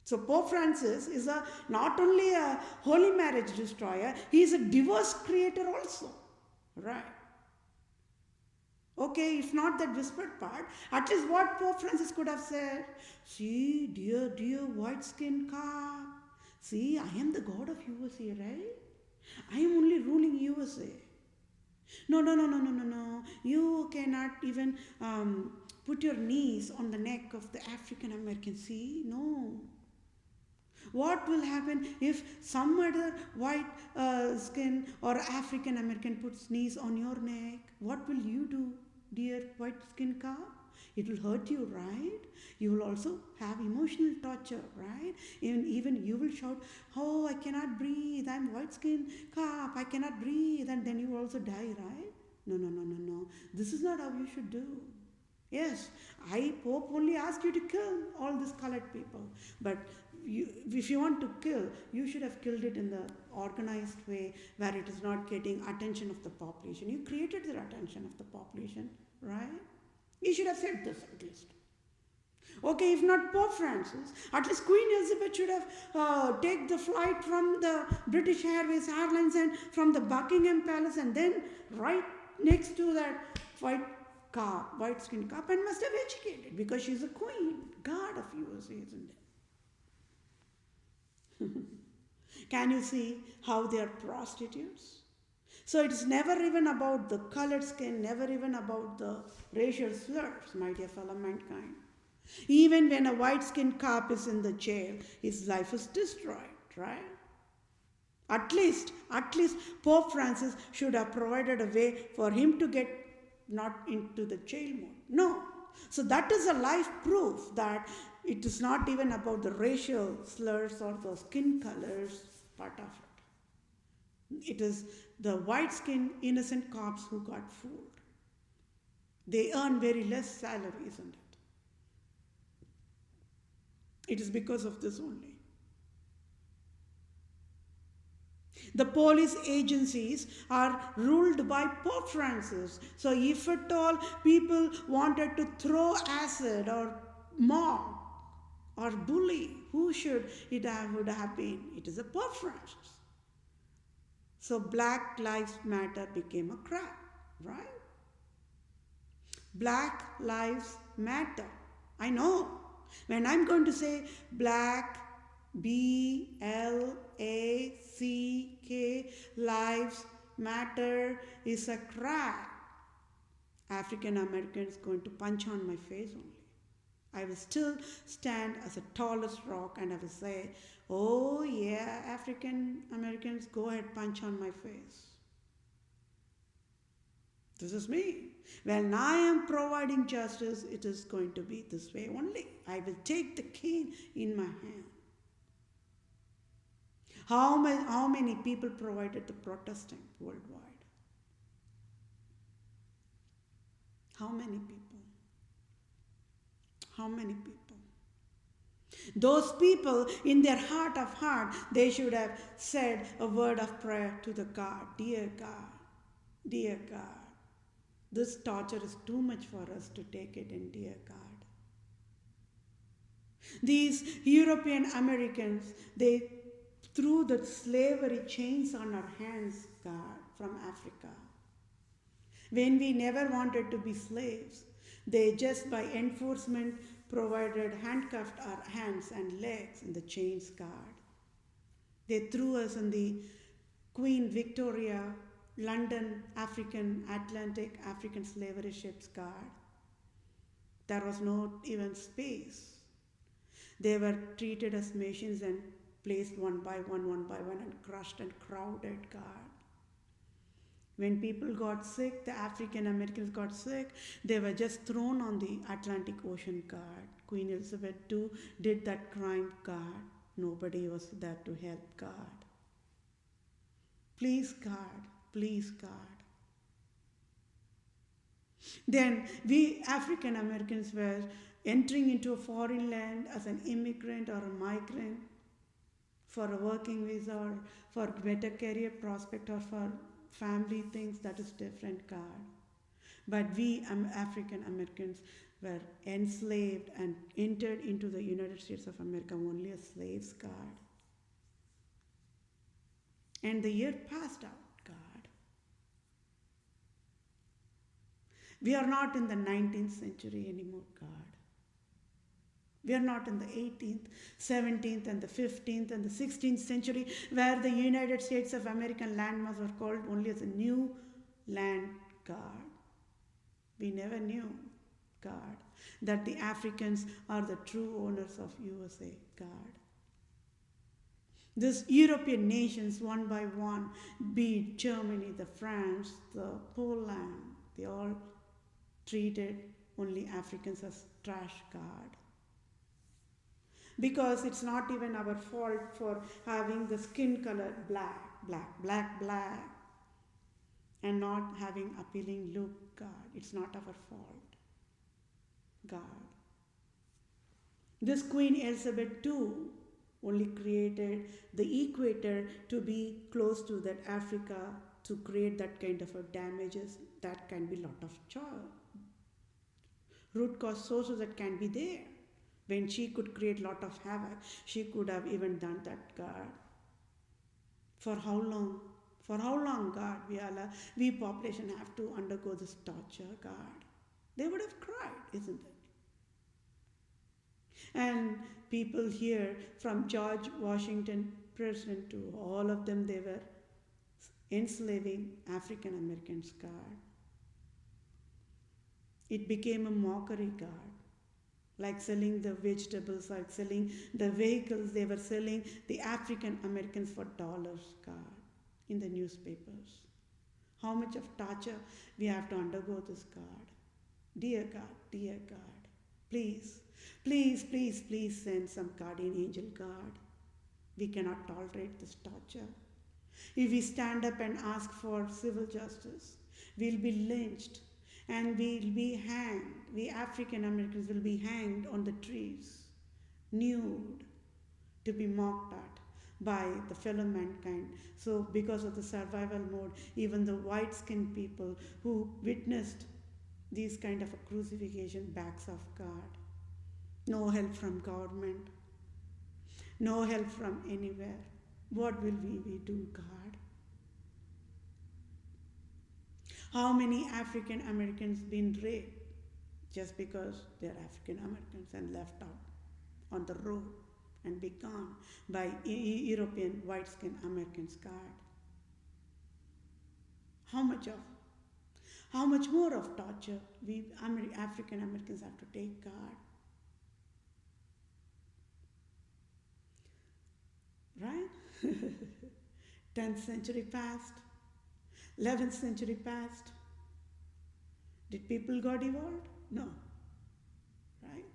So Pope Francis is not only a holy marriage destroyer, he is a divorce creator also. Right? Okay, if not that whispered part, at least what Pope Francis could have said, see, dear white-skinned cop, see, I am the God of USA, right? I am only ruling USA. No. You cannot even put your knees on the neck of the African American, see? No. What will happen if some other white skin or African American puts knees on your neck? What will you do, dear white skin cop? It will hurt you, right? You will also have emotional torture, right? Even you will shout, oh, I cannot breathe, I'm white skin cop, I cannot breathe, and then you will also die, right? No. This is not how you should do. Yes, Pope only asked you to kill all these colored people, but if you want to kill, you should have killed it in the organized way where it is not getting attention of the population. You created the attention of the population, right? You should have said this at least. Okay, if not Pope Francis, at least Queen Elizabeth should have taken the flight from the British Airways Airlines and from the Buckingham Palace and then right next to that white-skinned cop and must have educated because she's a queen, God of USA, isn't it? Can you see how they are prostitutes? So it's never even about the colored skin, never even about the racial slurs, my dear fellow mankind. Even when a white-skinned cop is in the jail, his life is destroyed, right? At least Pope Francis should have provided a way for him to get not into the jail mode. No. So that is a life proof that it is not even about the racial slurs or the skin colors part of it. It is the white-skinned innocent cops who got fooled. They earn very less salary, isn't it? It is because of this only. The police agencies are ruled by Pope Francis. So if at all people wanted to throw acid or mock or bully, who should it would have been? It is a Pope Francis. So Black Lives Matter became a crap, right? Black Lives Matter. I know. When I'm going to say black, B-L-A-C-K, lives matter is a crap, African Americans going to punch on my face only. I will still stand as the tallest rock and I will say, oh yeah, African Americans, go ahead, punch on my face. This is me. When I am providing justice, it is going to be this way only. I will take the cane in my hand. How many people provided the protesting worldwide? How many people? How many people? Those people, in their heart of heart, they should have said a word of prayer to the God. Dear God, dear God, this torture is too much for us to take it in, dear God. These European Americans, they threw the slavery chains on our hands, God, from Africa. When we never wanted to be slaves, they just by enforcement provided handcuffed our hands and legs in the chains, God. They threw us in the Queen Victoria, London, Atlantic African slavery ships, God. There was no even space. They were treated as machines and placed one by one, and crushed and crowded, God. When people got sick, the African Americans got sick, they were just thrown on the Atlantic Ocean, God. Queen Elizabeth II did that crime, God. Nobody was there to help, God. Please, God. Please, God. Then we African Americans were entering into a foreign land as an immigrant or a migrant for a working visa or for better career prospect or for family things, that is different, God. But we African Americans were enslaved and entered into the United States of America only as slaves, God. And the year passed out, God. We are not in the 19th century anymore, God. We are not in the 18th, 17th, and the 15th, and the 16th century where the United States of American landmass were called only as a new land, God. We never knew, God, that the Africans are the true owners of USA, God. These European nations, one by one, be it Germany, the France, the Poland, they all treated only Africans as trash, God. Because it's not even our fault for having the skin color black, and not having appealing look, God. It's not our fault, God. This Queen Elizabeth II only created the equator to be close to that Africa to create that kind of a damages that can be lot of root cause sources that can be there. When she could create lot of havoc, she could have even done that, God. For how long? For how long, God, we population have to undergo this torture, God? They would have cried, isn't it? And people here, from George Washington, President, to all of them, they were enslaving African Americans, God. It became a mockery, God. Like selling the vegetables, like selling the vehicles, they were selling the African Americans for dollars, God, in the newspapers. How much of torture we have to undergo this, God. Dear God, please, please, please, please send some guardian angel, God. We cannot tolerate this torture. If we stand up and ask for civil justice, we'll be lynched and we'll be hanged. We African Americans will be hanged on the trees, nude, to be mocked at by the fellow mankind. So because of the survival mode, even the white-skinned people who witnessed these kind of a crucifixion backs off God. No help from government, no help from anywhere. What will we do, God? How many African Americans been raped just because they're African Americans and left out on the road and be gone by European white-skinned Americans, God? How much more of torture we African Americans have to take, God? Right? 10th century passed, 11th century passed. Did people got evolved? No. Right?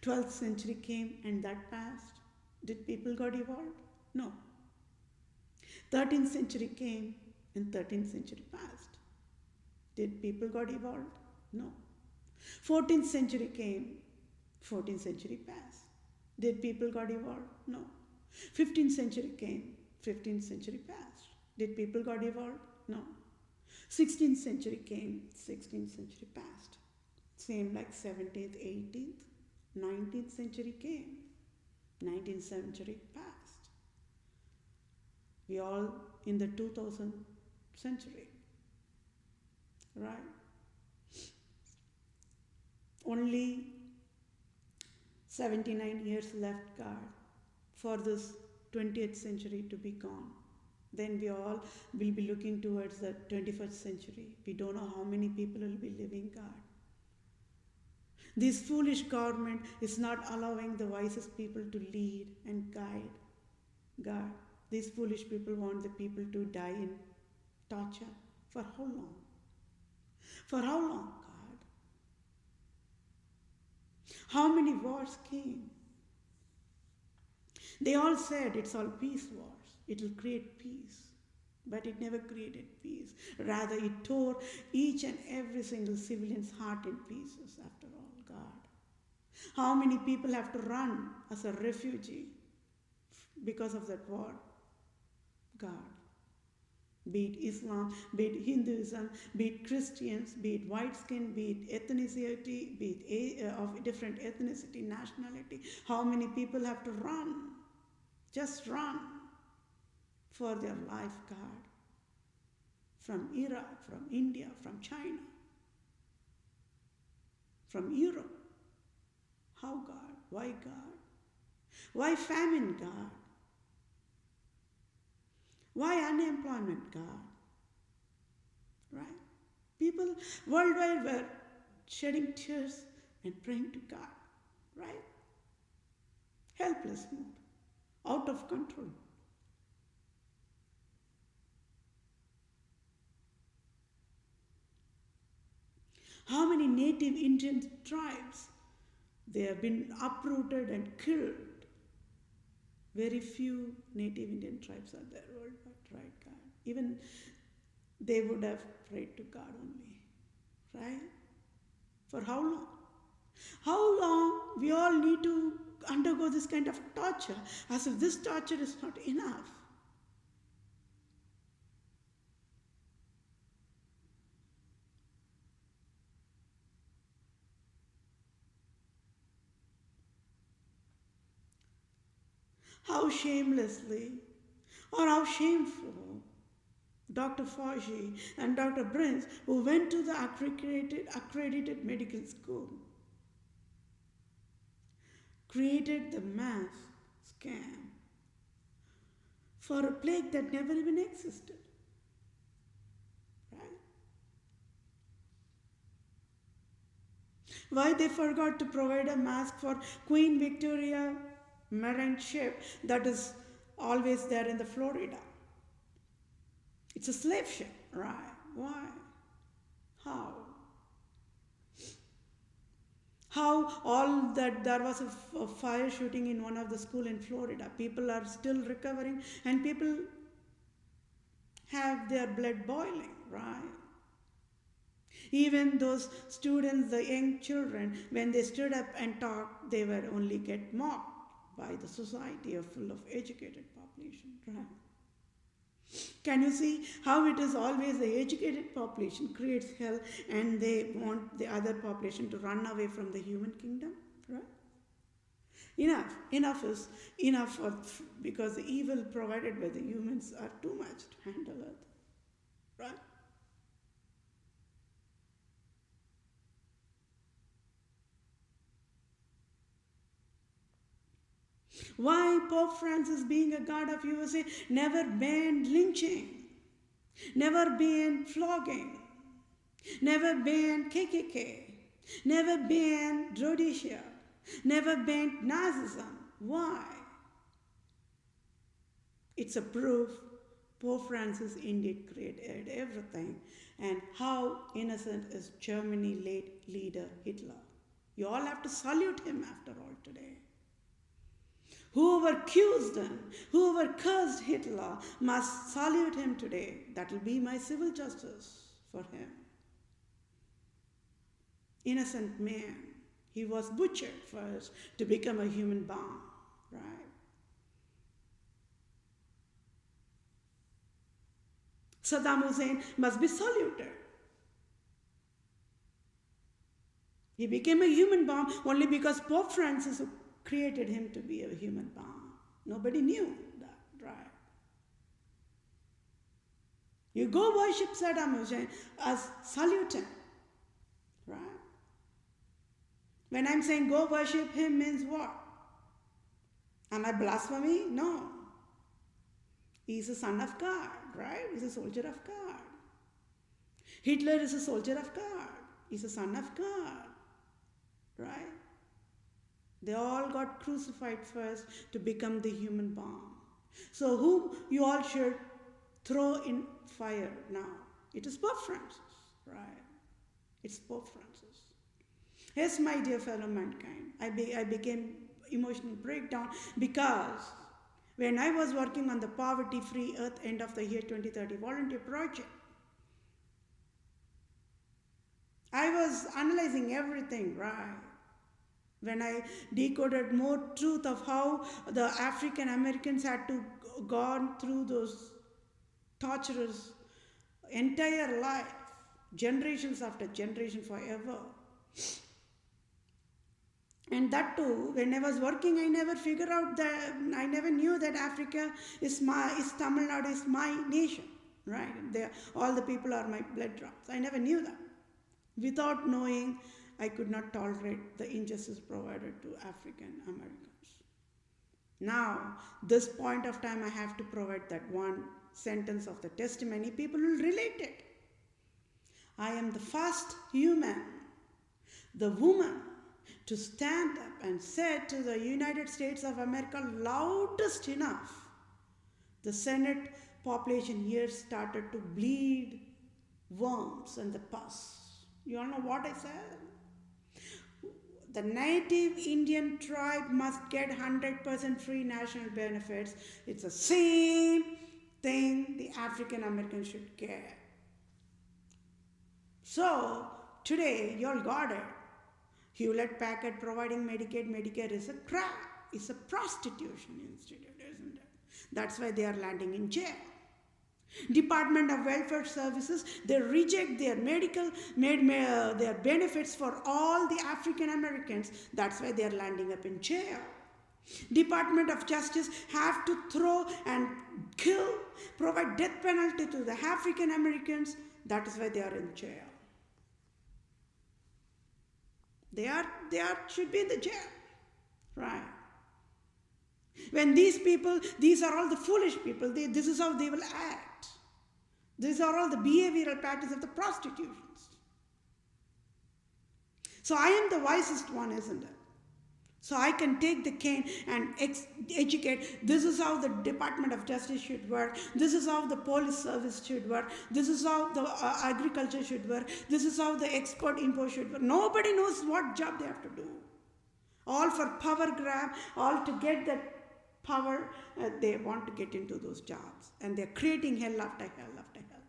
12th century came and that passed. Did people got evolved? No. 13th century came and 13th century passed. Did people got evolved? No. 14th century came, 14th century passed. Did people got evolved? No. 15th century came, 15th century passed. Did people got evolved? No. 16th century came, 16th century passed. Same like 17th, 18th, 19th century came, 19th century passed. We all in the 2000th century, right? Only 79 years left, God, for this 20th century to be gone. Then we all will be looking towards the 21st century. We don't know how many people will be living, God. This foolish government is not allowing the wisest people to lead and guide. God, these foolish people want the people to die in torture. For how long? For how long, God? How many wars came? They all said it's all peace wars. It will create peace. But it never created peace. Rather, it tore each and every single civilian's heart in pieces, after all, God. How many people have to run as a refugee because of that war? God. Be it Islam, be it Hinduism, be it Christians, be it white skin, be it ethnicity, be it of different ethnicity, nationality. How many people have to run? Just run for their life, God. From Iraq, from India, from China, from Europe. How, God? Why, God? Why famine, God? Why unemployment, God? Right? People worldwide were shedding tears and praying to God. Right? Helpless mood. Out of control. How many native Indian tribes? They have been uprooted and killed. Very few native Indian tribes are there worldwide, right, God? Even they would have prayed to God only, right? For how long? How long we all need to undergo this kind of torture, as if this torture is not enough? How shamelessly or how shameful Dr. Fauci and Dr. Prince, who went to the accredited medical school, created the mass scam for a plague that never even existed. Right? Why they forgot to provide a mask for Queen Victoria marine ship that is always there in the Florida. It's a slave ship. right? Why? How? How all that there was a fire shooting in one of the school in Florida. People are still recovering and people have their blood boiling, right? Even those students, the young children, when they stood up and talked, they were only get mocked by the society full of educated population, right? Can you see how it is always the educated population creates hell and they want the other population to run away from the human kingdom, right? Enough is enough because the evil provided by the humans are too much to handle it, right? Why Pope Francis, being a god of USA, never banned lynching, never banned flogging, never banned KKK, never banned Rhodesia, never banned Nazism? Why? It's a proof Pope Francis indeed created everything. And how innocent is Germany's late leader Hitler? You all have to salute him after all today. Whoever accused him, whoever cursed Hitler must salute him today. That will be my civil justice for him. Innocent man. He was butchered first to become a human bomb, right? Saddam Hussein must be saluted. He became a human bomb only because Pope Francis created him to be a human bomb. Nobody knew that, right? You go worship Saddam Hussein as salute him, right? When I'm saying go worship him means what? Am I blasphemy? No. He's a son of God, right? He's a soldier of God. Hitler is a soldier of God. He's a son of God, right? They all got crucified first to become the human bomb. So who you all should throw in fire now? It is Pope Francis, right? It's Pope Francis. Yes, my dear fellow mankind, I became emotional breakdown because when I was working on the Poverty-Free Earth End of the Year 2030 volunteer project, I was analyzing everything, right? When I decoded more truth of how the African Americans had to gone through those torturous entire life, generations after generation forever. And that too, when I was working, I never figured out that, I never knew that Africa is Tamil Nadu is my nation, right? All the people are my blood drops. I never knew that. Without knowing, I could not tolerate the injustice provided to African Americans. Now, this point of time, I have to provide that one sentence of the testimony. People will relate it. I am the first human, the woman, to stand up and say to the United States of America loudest enough. The Senate population here started to bleed worms and the pus. You all know what I said? The native Indian tribe must get 100% free national benefits. It's the same thing the African Americans should get. So, today, you all got it. Hewlett-Packard providing Medicaid, Medicare is a crap. It's a prostitution institute, isn't it? That's why they are landing in jail. Department of Welfare Services, they reject their their benefits for all the African Americans. That's why they are landing up in jail. Department of Justice have to throw and kill, provide death penalty to the African Americans. That is why they are in jail. They should be in the jail, right? When these people, these are all the foolish people, this is how they will act. These are all the behavioral patterns of the prostitutions. So I am the wisest one, isn't it? So I can take the cane and educate. This is how the Department of Justice should work. This is how the police service should work. This is how the agriculture should work. This is how the export import should work. Nobody knows what job they have to do. All for power grab, all to get that power. They want to get into those jobs. And they're creating hell after hell after hell.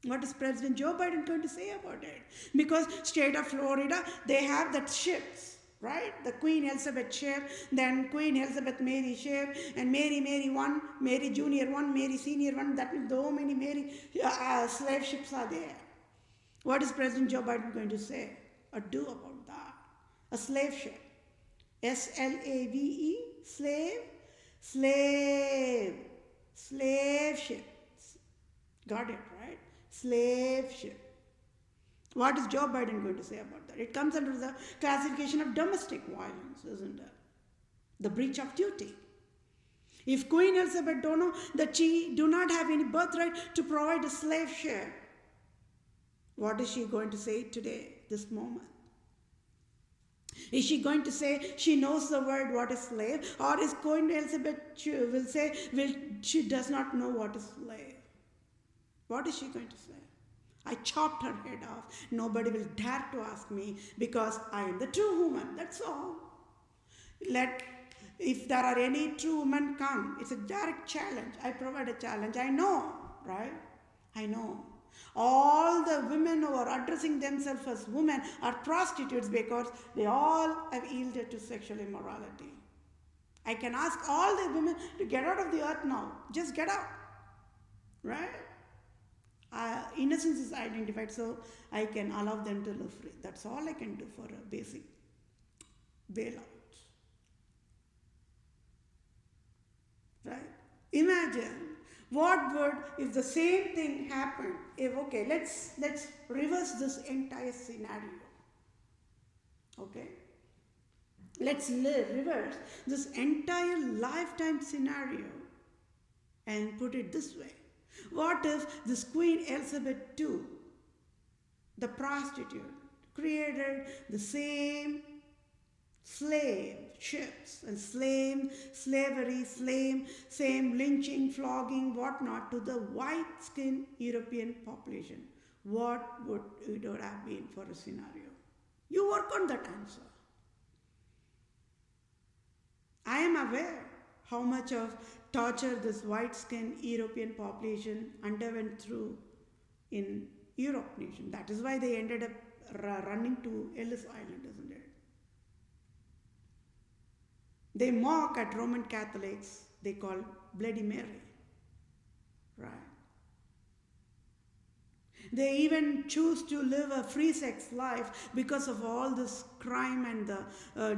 What is President Joe Biden going to say about it? Because state of Florida, they have that ships. Right? The Queen Elizabeth ship, then Queen Elizabeth Mary ship, and Mary 1, Mary Junior 1, Mary Senior 1. That means so many Mary slave ships are there. What is President Joe Biden going to say or do about that? A slave ship. SLAVE, slave ships. Got it, right? Slave ship. What is Joe Biden going to say about that? It comes under the classification of domestic violence, isn't it? The breach of duty. If Queen Elizabeth don't know that she do not have any birthright to provide a slave ship, what is she going to say today, this moment? Is she going to say she knows the word what is slave? Or is Queen Elizabeth will say she does not know what is slave? What is she going to say? I chopped her head off. Nobody will dare to ask me because I am the true woman. That's all. If there are any true women come, it's a direct challenge. I provide a challenge. I know, right? I know. All the women who are addressing themselves as women are prostitutes because they all have yielded to sexual immorality. I can ask all the women to get out of the earth now. Just get out. Right? Innocence is identified, so I can allow them to live free. That's all I can do for a basic bailout. Right? Imagine what would if the same thing happened. Okay, let's reverse this entire scenario. Okay, let's reverse this entire lifetime scenario and put it this way. What if this Queen Elizabeth II, the prostitute, created the same slave ships and slavery, same lynching, flogging, whatnot to the white-skinned European population? What would it have been for a scenario? You work on that answer. I am aware how much of torture this white-skinned European population underwent through in Europe nation. That is why they ended up running to Ellis Island, isn't it? They mock at Roman Catholics. They call Bloody Mary, right? They even choose to live a free sex life because of all this crime and the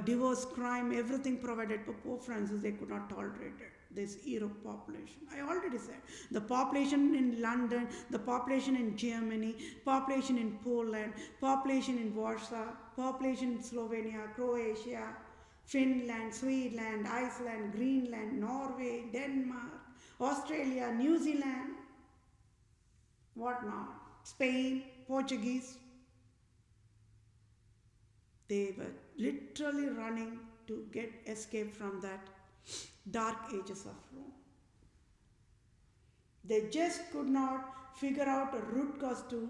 divorce crime, everything provided by Pope Francis. They could not tolerate it. This Europe population. I already said the population in London, the population in Germany, population in Poland, population in Warsaw, population in Slovenia, Croatia, Finland, Sweden, Iceland, Greenland, Norway, Denmark, Australia, New Zealand, whatnot, Spain, Portuguese. They were literally running to get escape from that dark ages of Rome. They just could not figure out a root cause to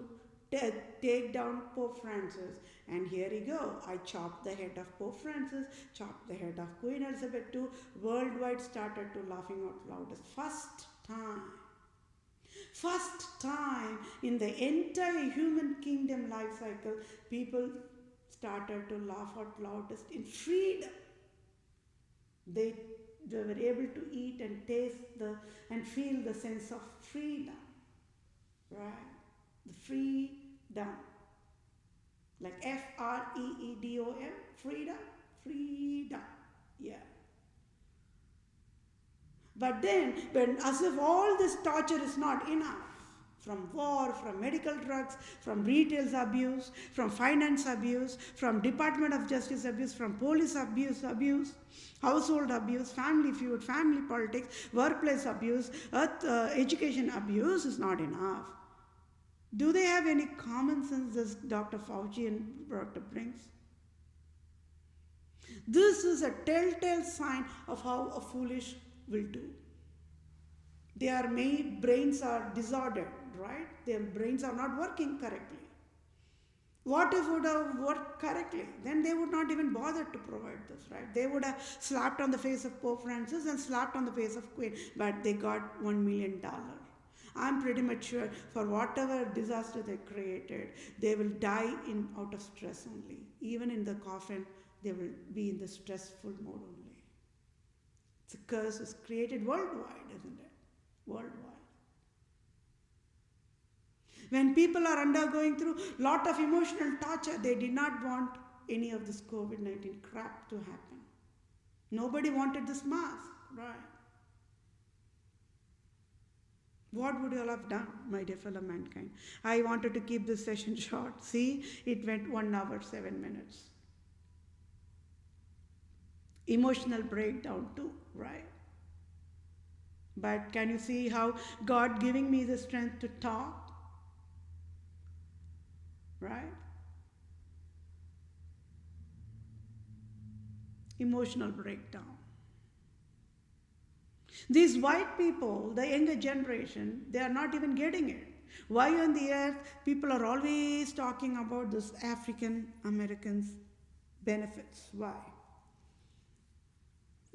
take down Pope Francis. And here you go. I chopped the head of Pope Francis, chopped the head of Queen Elizabeth II. Worldwide started to laughing out loud. First time in the entire human kingdom life cycle, people started to laugh out loudest in freedom. They were able to eat and taste and feel the sense of freedom, right? The freedom, like F-R-E-E-D-O-M, freedom, yeah. But then, as if all this torture is not enough, from war, from medical drugs, from retail abuse, from finance abuse, from Department of Justice abuse, from police abuse, household abuse, family feud, family politics, workplace abuse, education abuse is not enough. Do they have any common sense, this Dr. Fauci and Dr. Brinks? This is a telltale sign of how a foolish will do. Their brains are disordered, right? Their brains are not working correctly. What if it would have worked correctly? Then they would not even bother to provide this, right? They would have slapped on the face of Pope Francis and slapped on the face of Queen, but they got $1 million. I'm pretty much sure for whatever disaster they created, they will die out of stress only. Even in the coffin, they will be in the stressful mode only. It's a curse is created worldwide, isn't it? Worldwide. When people are undergoing through a lot of emotional torture, they did not want any of this COVID-19 crap to happen. Nobody wanted this mask, right? What would you all have done, my dear fellow mankind? I wanted to keep this session short. See, it went 1 hour, 7 minutes. Emotional breakdown too, right? But can you see how God giving me the strength to talk? Right? Emotional breakdown. These white people, the younger generation, they are not even getting it. Why on the earth people are always talking about this African Americans' benefits? Why?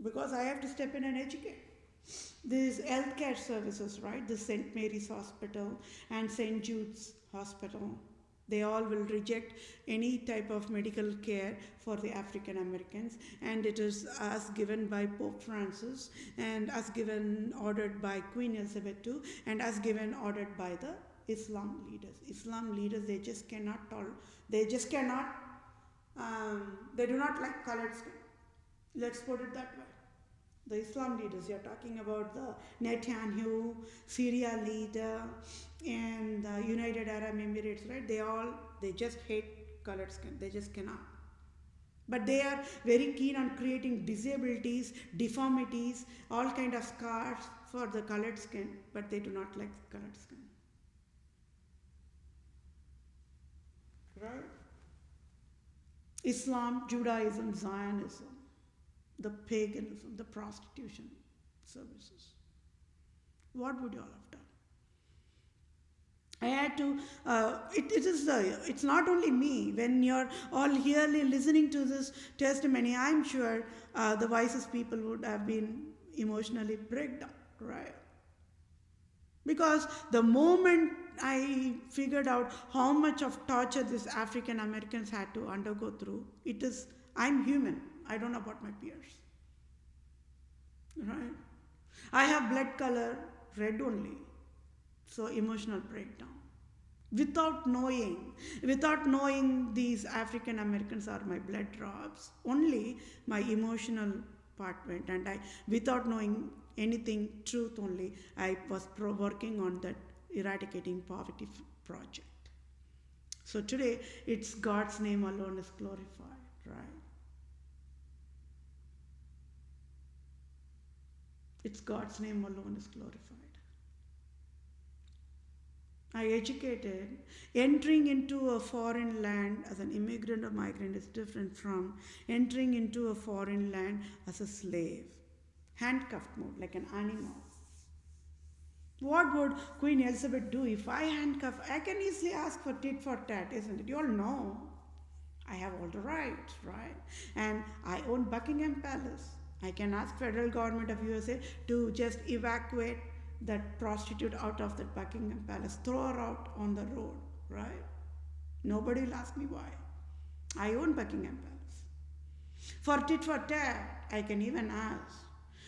Because I have to step in and educate. These healthcare services, right? The St. Mary's Hospital and St. Jude's Hospital, they all will reject any type of medical care for the African Americans, and it is as given by Pope Francis, and as given ordered by Queen Elizabeth II, and as given ordered by the Islam leaders. Islam leaders, they just cannot they do not like colored skin. Let's put it that way. The Islam leaders, you're talking about the Netanyahu, Syria leader, and the United Arab Emirates, right? They just hate colored skin. They just cannot. But they are very keen on creating disabilities, deformities, all kind of scars for the colored skin, but they do not like colored skin. Right? Islam, Judaism, Zionism, the paganism, the prostitution services. What would you all have done? I had to, it's not only me. When you're all here listening to this testimony, I'm sure the wisest people would have been emotionally breakdown, right? Because the moment I figured out how much of torture these African Americans had to undergo through, I'm human. I don't know about my peers. Right? I have blood color red only. So emotional breakdown. Without knowing these African Americans are my blood drops, only my emotional part went, and without knowing anything, truth only, I was working on that eradicating poverty project. So today, it's God's name alone is glorified, right? It's God's name alone is glorified. I educated. Entering into a foreign land as an immigrant or migrant is different from entering into a foreign land as a slave. Handcuffed mode, like an animal. What would Queen Elizabeth do if I handcuff? I can easily ask for tit for tat, isn't it? You all know. I have all the rights, right? And I own Buckingham Palace. I can ask federal government of USA to just evacuate that prostitute out of the Buckingham Palace, throw her out on the road, right? Nobody will ask me why. I own Buckingham Palace. For tit for tat, I can even ask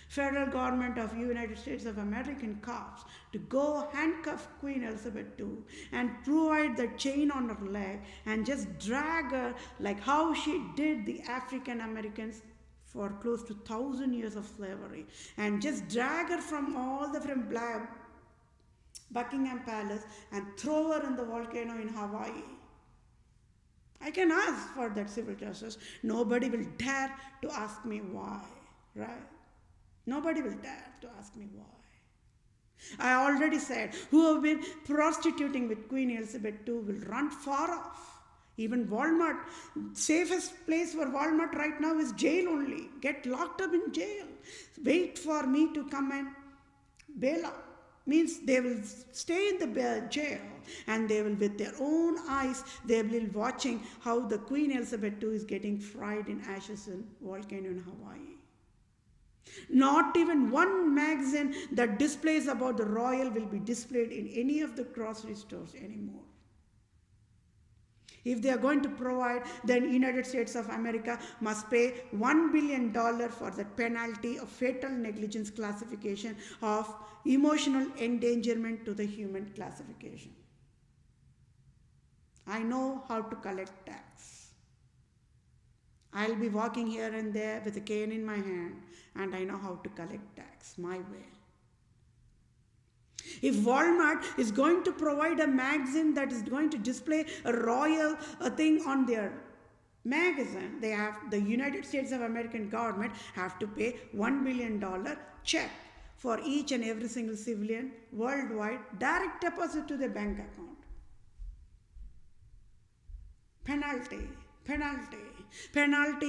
federal government of United States of American cops to go handcuff Queen Elizabeth II and provide the chain on her leg and just drag her like how she did the African Americans for close to 1,000 years of slavery, and just drag her from Buckingham Palace and throw her in the volcano in Hawaii. I can ask for that civil justice. Nobody will dare to ask me why, right? Nobody will dare to ask me why. I already said, who have been prostituting with Queen Elizabeth II will run far off. Even Walmart, safest place for Walmart right now is jail only. Get locked up in jail. Wait for me to come and bail out. Means they will stay in the jail and they will, with their own eyes, they will be watching how the Queen Elizabeth II is getting fried in ashes in volcano in Hawaii. Not even one magazine that displays about the royal will be displayed in any of the grocery stores anymore. If they are going to provide, then United States of America must pay $1 billion for the penalty of fatal negligence classification of emotional endangerment to the human classification. I know how to collect tax. I'll be walking here and there with a cane in my hand, and I know how to collect tax my way. If Walmart is going to provide a magazine that is going to display a royal thing on their magazine, the United States of American government have to pay $1 billion check for each and every single civilian worldwide, direct deposit to their bank account. Penalty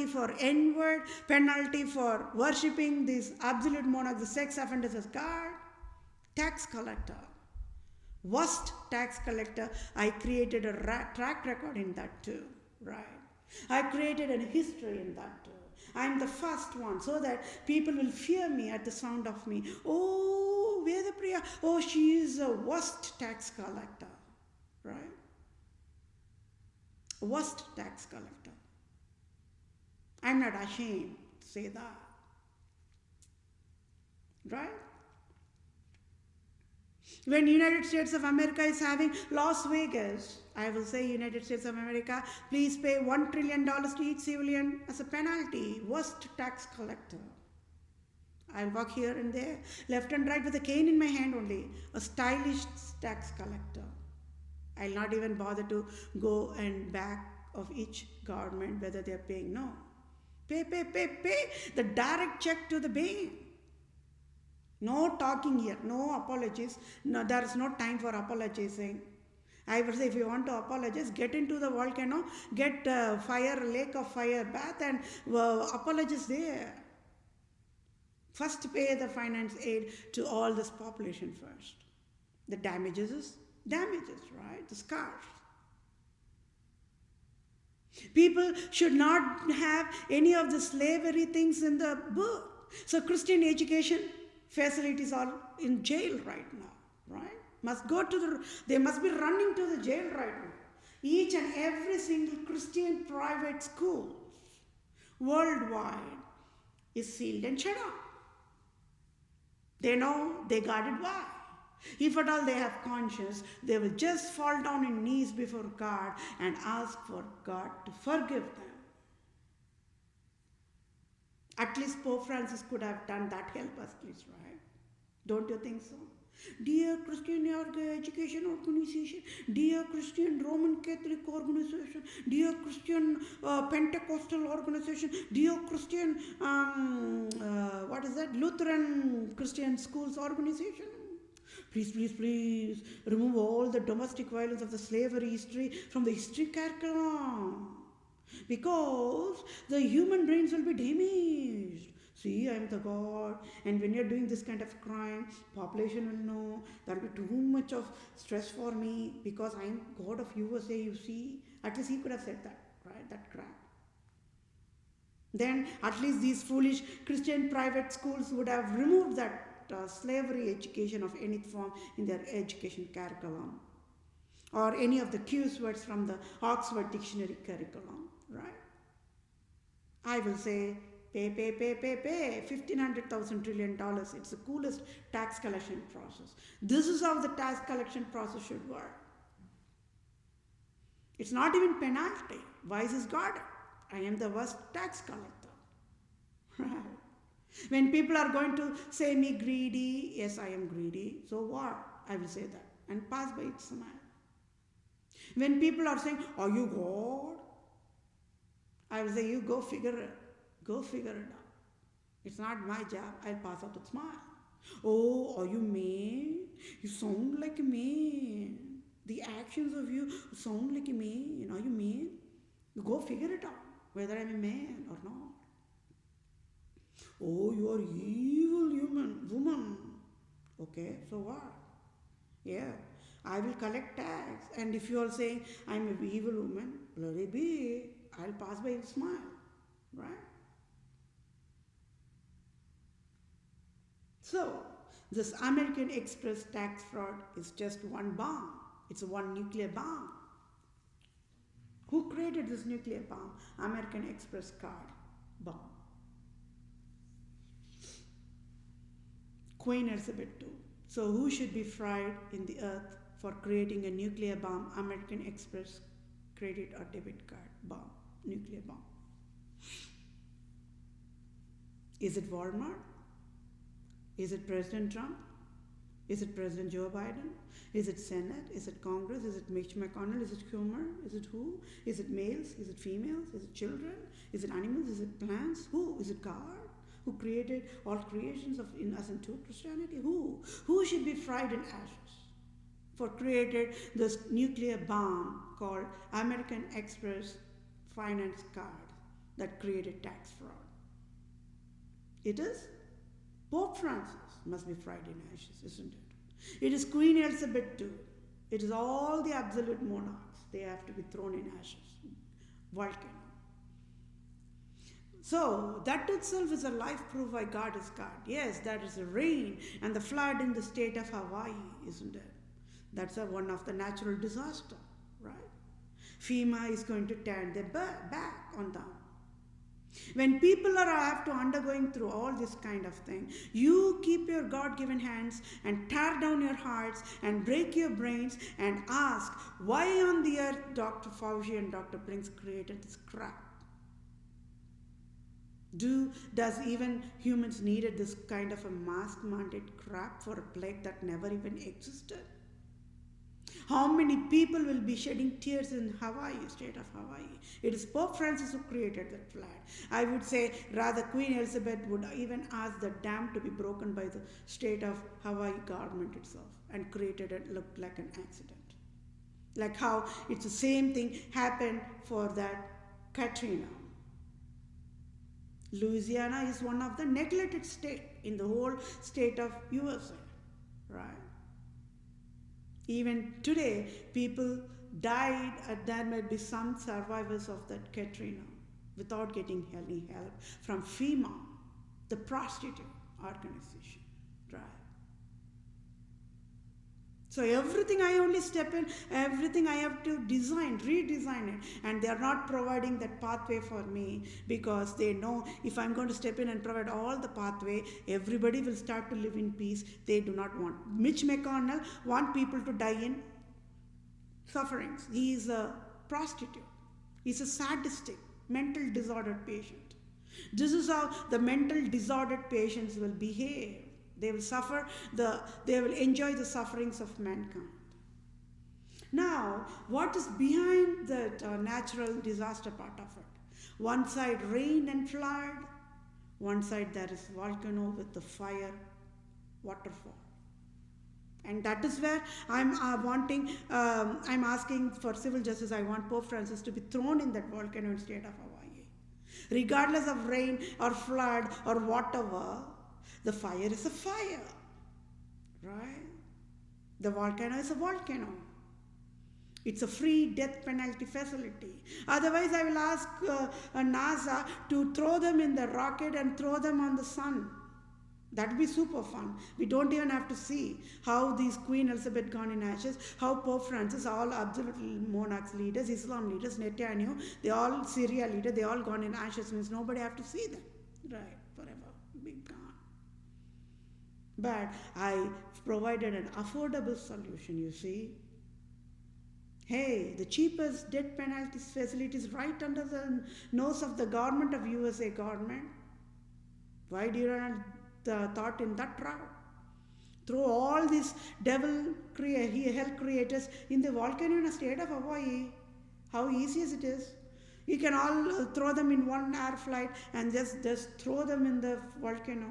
for N-word, penalty for worshipping these absolute monarchs, the sex offenders as God. Tax collector, worst tax collector. I created a track record in that too, right? I created a history in that too. I'm the first one, so that people will fear me at the sound of me. Oh, Vethapriya, oh, she is a worst tax collector, right? Worst tax collector. I'm not ashamed to say that, right? When United States of America is having Las Vegas, I will say United States of America, please pay $1 trillion to each civilian as a penalty. Worst tax collector. I'll walk here and there, left and right with a cane in my hand only. A stylish tax collector. I'll not even bother to go and back of each government whether they're paying. No. Pay. The direct check to the bank. No talking here, no apologies. No, there is no time for apologizing. I would say if you want to apologize, get into the volcano, get lake of fire bath and apologize there. First pay the finance aid to all this population first. The damages, right? The scars. People should not have any of the slavery things in the book. So Christian education facilities are in jail right now, right? They must be running to the jail right now. Each and every single Christian private schools worldwide is sealed and shut up. They know they got it why. If at all they have conscience, they will just fall down in knees before God and ask for God to forgive them. At least Pope Francis could have done that. Help us, please, right? Don't you think so? Dear Christian Education Organization, dear Christian Roman Catholic Organization, dear Christian Pentecostal Organization, dear Christian, Lutheran Christian Schools Organization. Please, remove all the domestic violence of the slavery history from the history curriculum. Because the human brains will be damaged. See, I am the God, and when you're doing this kind of crime, population will know. There will be too much of stress for me because I am God of USA, you see. At least he could have said that, right? That crap. Then at least these foolish Christian private schools would have removed that slavery education of any form in their education curriculum. Or any of the Q's words from the Oxford Dictionary curriculum, right? I will say, pay, $1,500,000 trillion. It's the coolest tax collection process. This is how the tax collection process should work. It's not even penalty. Vice is God. I am the worst tax collector. Right? When people are going to say me greedy, yes, I am greedy. So what? I will say that and pass by it smile. When people are saying, are you God? I will say, you go figure it. Go figure it out. It's not my job. I'll pass out a smile. Oh, are you mean? You sound like a man. The actions of you sound like a man. You know, you mean? You go figure it out, whether I'm a man or not. Oh, you are evil woman. Okay, so what? Yeah, I will collect tax. And if you are saying I'm an evil woman, let it be. I'll pass by and smile, right? So, this American Express tax fraud is just one bomb. It's one nuclear bomb. Who created this nuclear bomb? American Express card bomb. Queen Elizabeth II. So who should be fried in the earth for creating a nuclear bomb? American Express credit or debit card bomb, nuclear bomb. Is it Walmart? Is it President Trump? Is it President Joe Biden? Is it Senate? Is it Congress? Is it Mitch McConnell? Is it Schumer? Is it who? Is it males? Is it females? Is it children? Is it animals? Is it plants? Who? Is it God? Who created all creations of in us into Christianity? Who? Who should be fried in ashes for created this nuclear bomb called American Express finance card that created tax fraud? It is Pope Francis must be fried in ashes, isn't it? It is Queen Elizabeth II. It is all the absolute monarchs. They have to be thrown in ashes. Volcano. So that itself is a life proof why God is God. Yes, that is the rain and the flood in the state of Hawaii, isn't it? That's one of the natural disaster, right? FEMA is going to turn their back on them. When people are have to undergoing through all this kind of thing, you keep your God-given hands and tear down your hearts and break your brains and ask, why on the earth Dr. Fauci and Dr. Brinks created this crap? Does even humans needed this kind of a mask mandate crap for a plague that never even existed? How many people will be shedding tears in Hawaii, state of Hawaii? It is Pope Francis who created that flag. I would say rather Queen Elizabeth would even ask the dam to be broken by the state of Hawaii government itself and created it looked like an accident. Like how it's the same thing happened for that Katrina. Louisiana is one of the neglected state in the whole state of USA, right? Even today, people died, and there might be some survivors of that Katrina without getting any help from FEMA, the prostitute organization, right? So everything I only step in, everything I have to redesign it, and they are not providing that pathway for me because they know if I'm going to step in and provide all the pathway, everybody will start to live in peace. They do not want. Mitch McConnell want people to die in sufferings. He is a prostitute. He's a sadistic, mental disordered patient. This is how the mental disordered patients will behave. They will suffer, they will enjoy the sufferings of mankind. Now, what is behind that natural disaster part of it? One side rain and flood, one side there is volcano with the fire, waterfall. And that is where I'm asking for civil justice. I want Pope Francis to be thrown in that volcano in state of Hawaii. Regardless of rain or flood or whatever, the fire is a fire, right? The volcano is a volcano. It's a free death penalty facility. Otherwise, I will ask NASA to throw them in the rocket and throw them on the sun. That would be super fun. We don't even have to see how these Queen Elizabeth gone in ashes, how Pope Francis, all absolute monarchs leaders, Islam leaders, Netanyahu, they all Syria leader, they all gone in ashes. Means nobody have to see them, right? Forever, be gone. But I provided an affordable solution, you see. Hey, the cheapest death penalty facility is right under the nose of the government of USA government. Why do you not thought in that route? Throw all these hell creators in the volcano in a state of Hawaii. How easy it is. You can all throw them in one air flight and just throw them in the volcano.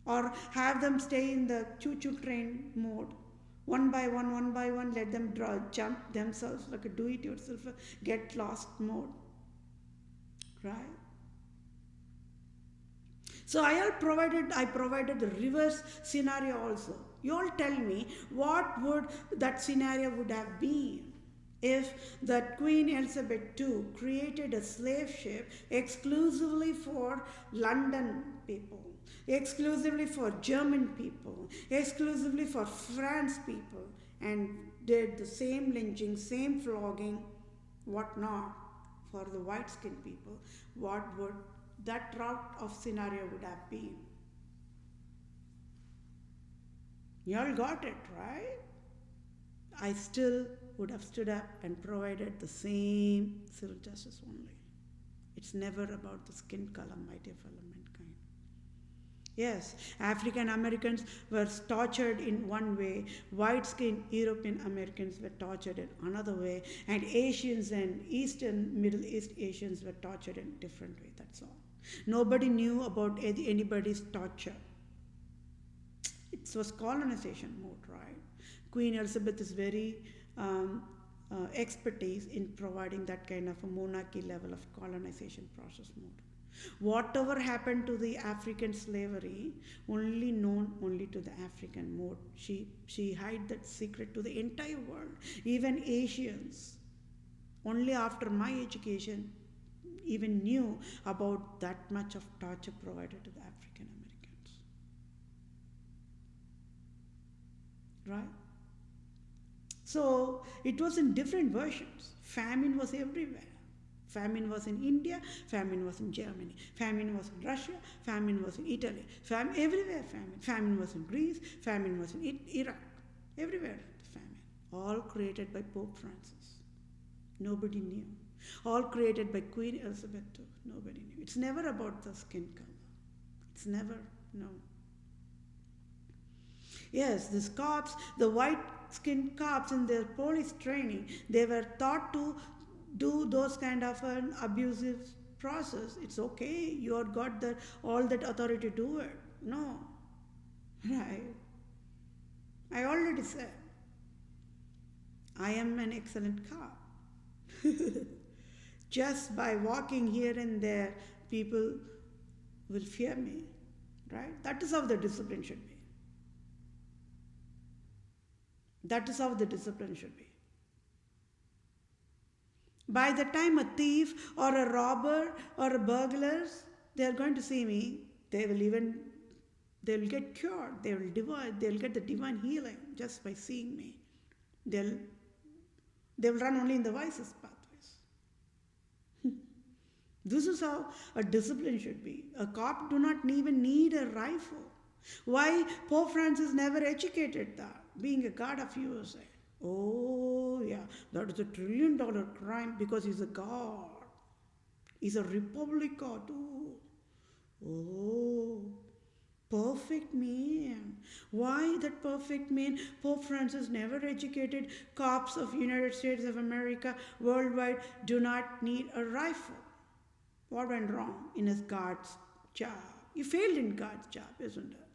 Or have them stay in the choo-choo train mode. one by one, let them jump themselves like a do-it-yourself, get lost mode, right? So I provided the reverse scenario also. You all tell me what would that scenario would have been if that Queen Elizabeth II created a slave ship exclusively for London people, exclusively for German people, exclusively for France people, and did the same lynching, same flogging, whatnot for the white-skinned people. What would that route of scenario would have been? You all got it, right? I still would have stood up and provided the same civil justice only. It's never about the skin color, my dear fellow mankind. Yes, African Americans were tortured in one way, white-skinned European Americans were tortured in another way, and Asians and Middle East Asians were tortured in a different way, that's all. Nobody knew about anybody's torture. It was colonization mode, right? Queen Elizabeth is very expertise in providing that kind of a monarchy level of colonization process mode. Whatever happened to the African slavery, only known only to the African mode. She hid that secret to the entire world, even Asians. Only after my education even knew about that much of torture provided to the African Americans. Right? So it was in different versions. Famine was everywhere. Famine was in India, famine was in Germany, famine was in Russia, famine was in Italy, everywhere famine. Famine was in Greece, famine was in Iraq, everywhere famine. All created by Pope Francis. Nobody knew. All created by Queen Elizabeth II. Nobody knew. It's never about the skin color. It's never, no. Yes, these cops, the white-skinned cops in their police training, they were taught to do those kind of an abusive process. It's okay, you have got all that authority to do it. No, right? I already said, I am an excellent cop. Just by walking here and there, people will fear me, right? That is how the discipline should be. That is how the discipline should be. By the time a thief or a robber or a burglar, they are going to see me, they will get cured, they will get the divine healing just by seeing me. They will run only in the wisest pathways. This is how a discipline should be. A cop do not even need a rifle. Why Pope Francis never educated that, being a god of USA? Oh, yeah, that is $1 trillion crime because he's a god. He's a Republica too. Oh, perfect man. Why that perfect man? Pope Francis never educated cops of United States of America worldwide do not need a rifle. What went wrong in his God's job? He failed in God's job, isn't it?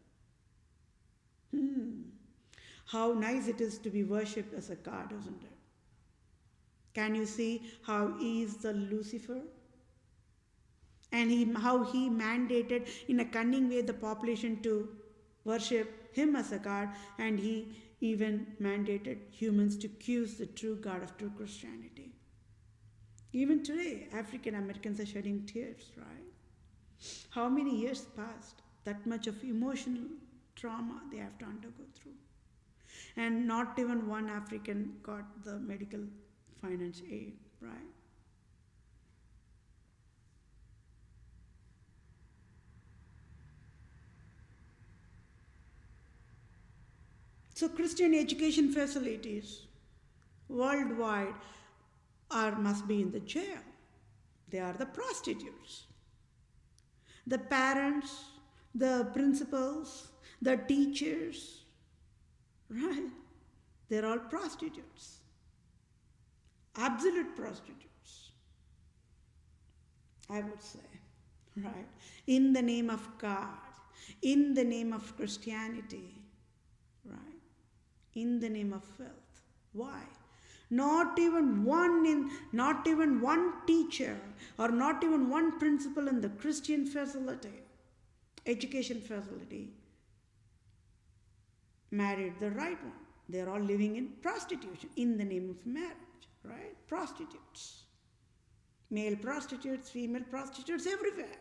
How nice it is to be worshipped as a god, isn't it? Can you see how he is the Lucifer? And how he mandated in a cunning way the population to worship him as a god, and he even mandated humans to accuse the true God of true Christianity. Even today, African Americans are shedding tears, right? How many years passed? That much of emotional trauma they have to undergo through. And not even one African got the medical finance aid, right? So Christian education facilities worldwide must be in the jail. They are the prostitutes. The parents, the principals, the teachers, right? They're all prostitutes. Absolute prostitutes, I would say, right? In the name of God, in the name of Christianity, right? in the name of wealth. Why? Not even one teacher or not even one principal in the Christian facility, education facility, married the right one. They're all living in prostitution in the name of marriage, right? Prostitutes. Male prostitutes, female prostitutes, everywhere.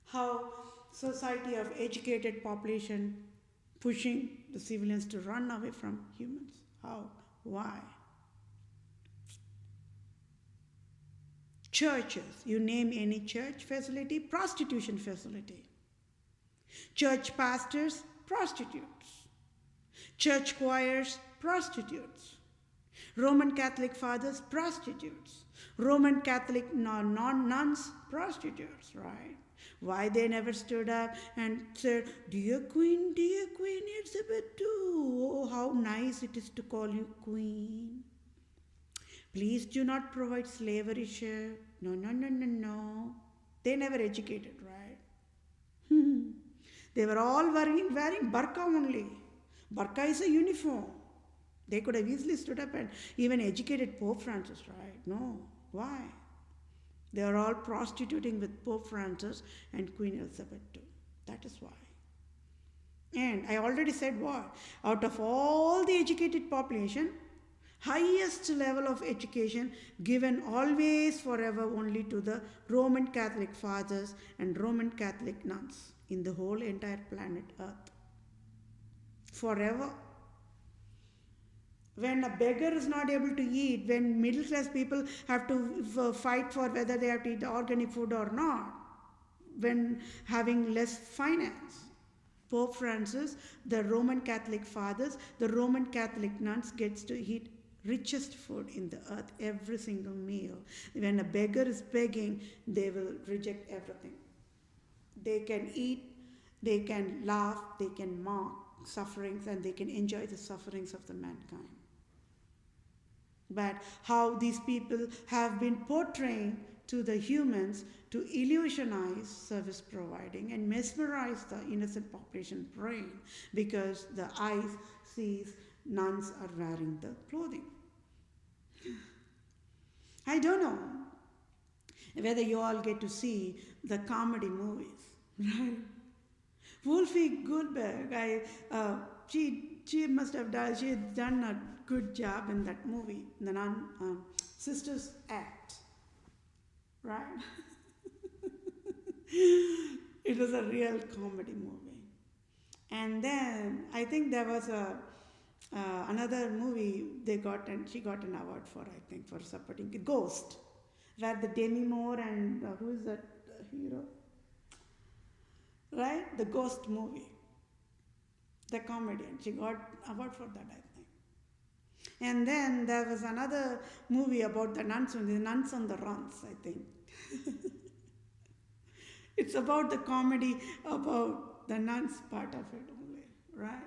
How society of educated population pushing the civilians to run away from humans. How? Why? Churches, you name any church facility, prostitution facility. Church pastors, prostitutes. Church choirs, prostitutes. Roman Catholic fathers, prostitutes. Roman Catholic nuns, prostitutes, right? Why they never stood up and said, dear Queen, Elizabeth II, oh, how nice it is to call you Queen. Please do not provide slavery ship. No. They never educated, right? They were all wearing burqa only. Burqa is a uniform. They could have easily stood up and even educated Pope Francis, right? No. Why? They are all prostituting with Pope Francis and Queen Elizabeth II. That is why. And I already said what? Out of all the educated population, highest level of education given always forever only to the Roman Catholic fathers and Roman Catholic nuns in the whole entire planet Earth. Forever. When a beggar is not able to eat, when middle class people have to fight for whether they have to eat organic food or not, when having less finance, Pope Francis, the Roman Catholic fathers, the Roman Catholic nuns gets to eat richest food in the earth, every single meal. When a beggar is begging, they will reject everything. They can eat, they can laugh, they can mock sufferings, and they can enjoy the sufferings of the mankind. But how these people have been portraying to the humans to illusionize service providing and mesmerize the innocent population brain, because the eyes sees nuns are wearing the clothing. I don't know whether you all get to see the comedy movies, right? Wolfie Goldberg, she must have done, she had done a good job in that movie, the Nun Sisters Act, right? It was a real comedy movie. And then I think there was another movie they got, and she got an award for, I think, for supporting Ghost, where the Demi Moore and who is that hero? Right? The Ghost movie. The comedian. She got award for that, I think. And then there was another movie about the nuns on the runs, I think. It's about the comedy about the nuns part of it only, right?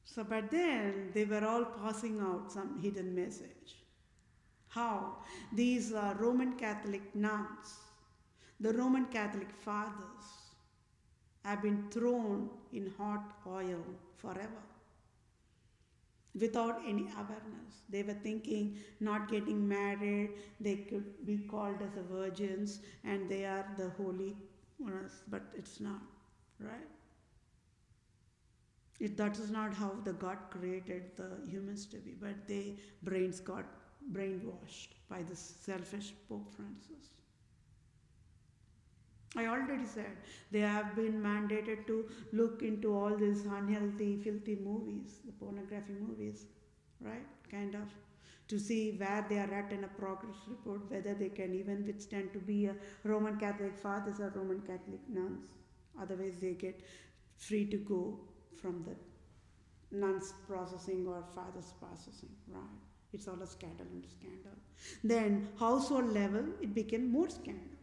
So, but then they were all passing out some hidden message. How these Roman Catholic nuns, the Roman Catholic fathers, have been thrown in hot oil forever without any awareness. They were thinking not getting married, they could be called as a virgins, and they are the holy ones, but it's not, right? That is not how the God created the humans to be, but their brains got brainwashed by the selfish Pope Francis. I already said they have been mandated to look into all these unhealthy, filthy movies, the pornography movies, right? Kind of, to see where they are at in a progress report, whether they can even withstand to be a Roman Catholic fathers or Roman Catholic nuns. Otherwise, they get free to go from the nuns processing or fathers processing, right? It's all a scandal and scandal. Then, household level, it became more scandal.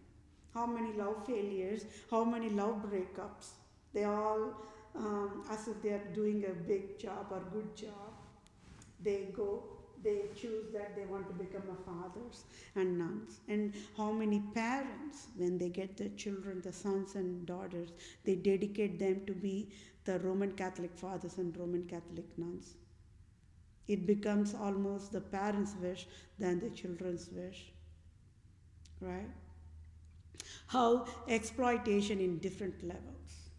How many love failures, how many love breakups. They all, as if they are doing a big job or good job, they go they choose that they want to become a fathers and nuns. And how many parents, when they get their children, the sons and daughters, they dedicate them to be the Roman Catholic fathers and Roman Catholic nuns. It becomes almost the parents' wish than the children's wish, right? How exploitation in different levels.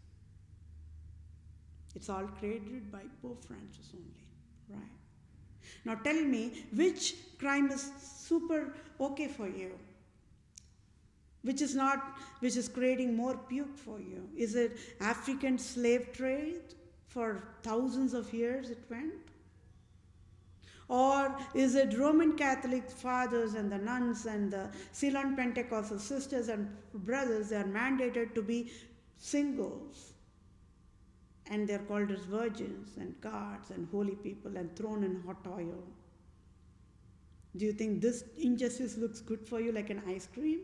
It's all created by Pope Francis only, right? Now tell me, which crime is super okay for you? Which is creating more puke for you? Is it African slave trade? For thousands of years it went? Or is it Roman Catholic fathers and the nuns and the Ceylon Pentecostal sisters and brothers, they are mandated to be singles, and they're called as virgins and guards and holy people and thrown in hot oil? Do you think this injustice looks good for you like an ice cream?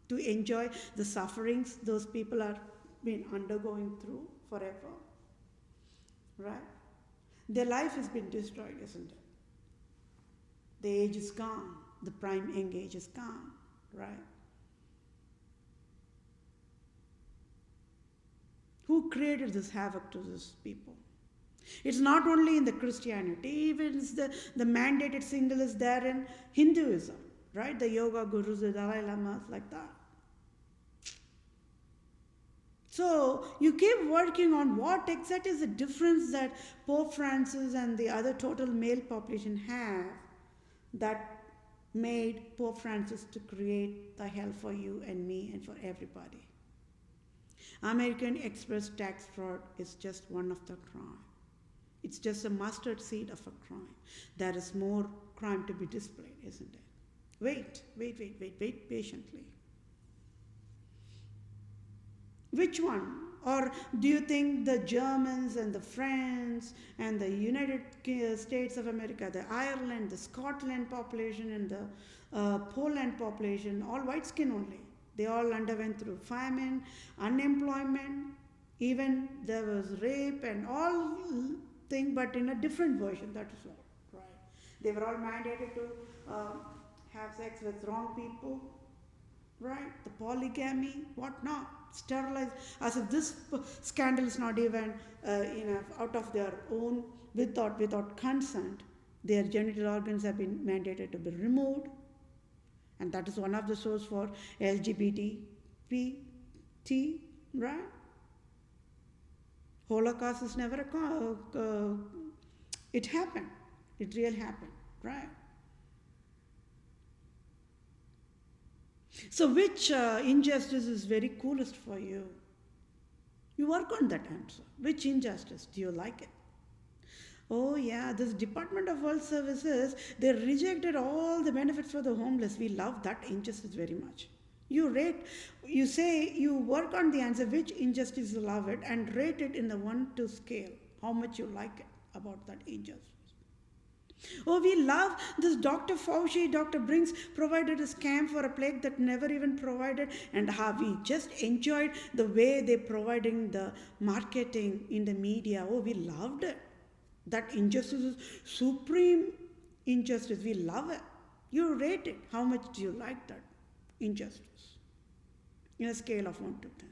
To enjoy the sufferings those people are been undergoing through forever? Right? Their life has been destroyed, isn't it? The age is gone. The prime young age is gone, right? Who created this havoc to these people? It's not only in the Christianity, even the mandated single is there in Hinduism, right? The yoga gurus, the Dalai Lamas, like that. So you keep working on what exactly is the difference that Pope Francis and the other total male population have that made Pope Francis to create the hell for you and me and for everybody. American Express tax fraud is just one of the crime. It's just a mustard seed of a crime. There is more crime to be displayed, isn't it? Wait patiently. Which one? Or do you think the Germans and the French and the United States of America, the Ireland, the Scotland population and the Poland population, all white skin only, they all underwent through famine, unemployment, even there was rape and all thing, but in a different version, that is all, right? They were all mandated to have sex with wrong people, right? The polygamy, whatnot, sterilized, as if this scandal is not even out of their own, without consent. Their genital organs have been mandated to be removed, and that is one of the source for LGBT, right? Holocaust is never it happened. It really happened, right? So which injustice is very coolest for you? You work on that answer. Which injustice? Do you like it? Oh yeah, this Department of World Services, they rejected all the benefits for the homeless. We love that injustice very much. You work on the answer, which injustice you love it, and rate it in the 1-2 scale, how much you like it about that injustice. Oh, we love this Dr. Fauci, Dr. Brinks provided a scam for a plague that never even provided, and how we just enjoyed the way they providing the marketing in the media. Oh, we loved it. That injustice is supreme injustice. We love it. You rate it. How much do you like that injustice? In a scale of 1 to 10.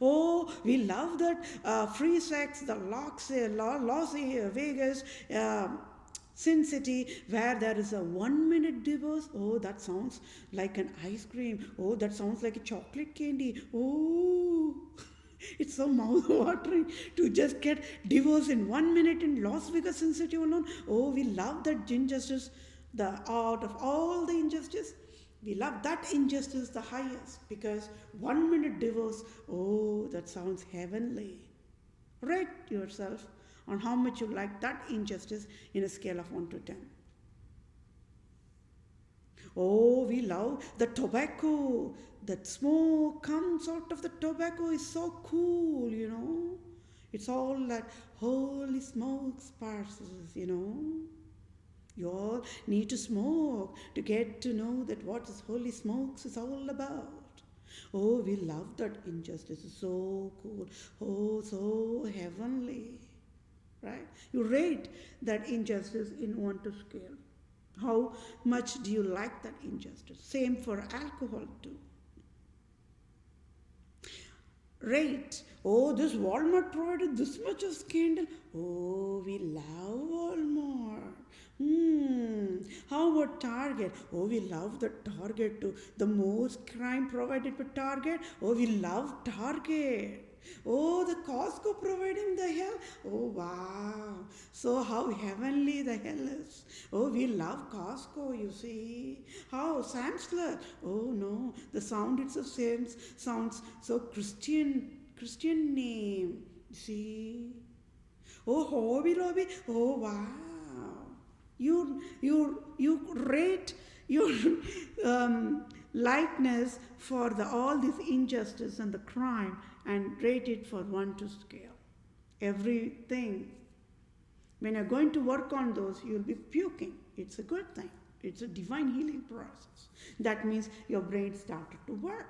Oh, we love that free sex, the Las Vegas, Sin City, where there is a 1-minute divorce. Oh, that sounds like an ice cream. Oh, that sounds like a chocolate candy. Oh, it's so mouth-watering to just get divorced in 1 minute in Las Vegas, Sin City alone. Oh, we love that injustice. Out of all the injustice, we love that injustice the highest, because 1 minute divorce, oh, that sounds heavenly. Rate yourself on how much you like that injustice in a scale of 1 to 10. Oh, we love the tobacco. That smoke comes out of the tobacco is so cool, It's all that holy smoke sparses, You all need to smoke to get to know that what is holy smokes is all about. Oh, we love that injustice. It's so cool. Oh, so heavenly. right? You rate that injustice in 1 to scale. How much do you like that injustice? Same for alcohol too. Rate. Oh, this Walmart provided this much of scandal. Oh, we love Walmart. How about Target? Oh, we love the Target too. The most crime provided by Target. Oh, we love Target. Oh, the Costco providing the hell. Oh, wow. So how heavenly the hell is. Oh, we love Costco, you see. How Sam's Club. Oh, no. The sound itself sounds so Christian name. See. Oh, Hobby Lobby. Oh, wow. You rate your likeness for all this injustice and the crime and rate it for 1 to scale. Everything. When you're going to work on those, you'll be puking. It's a good thing. It's a divine healing process. That means your brain started to work.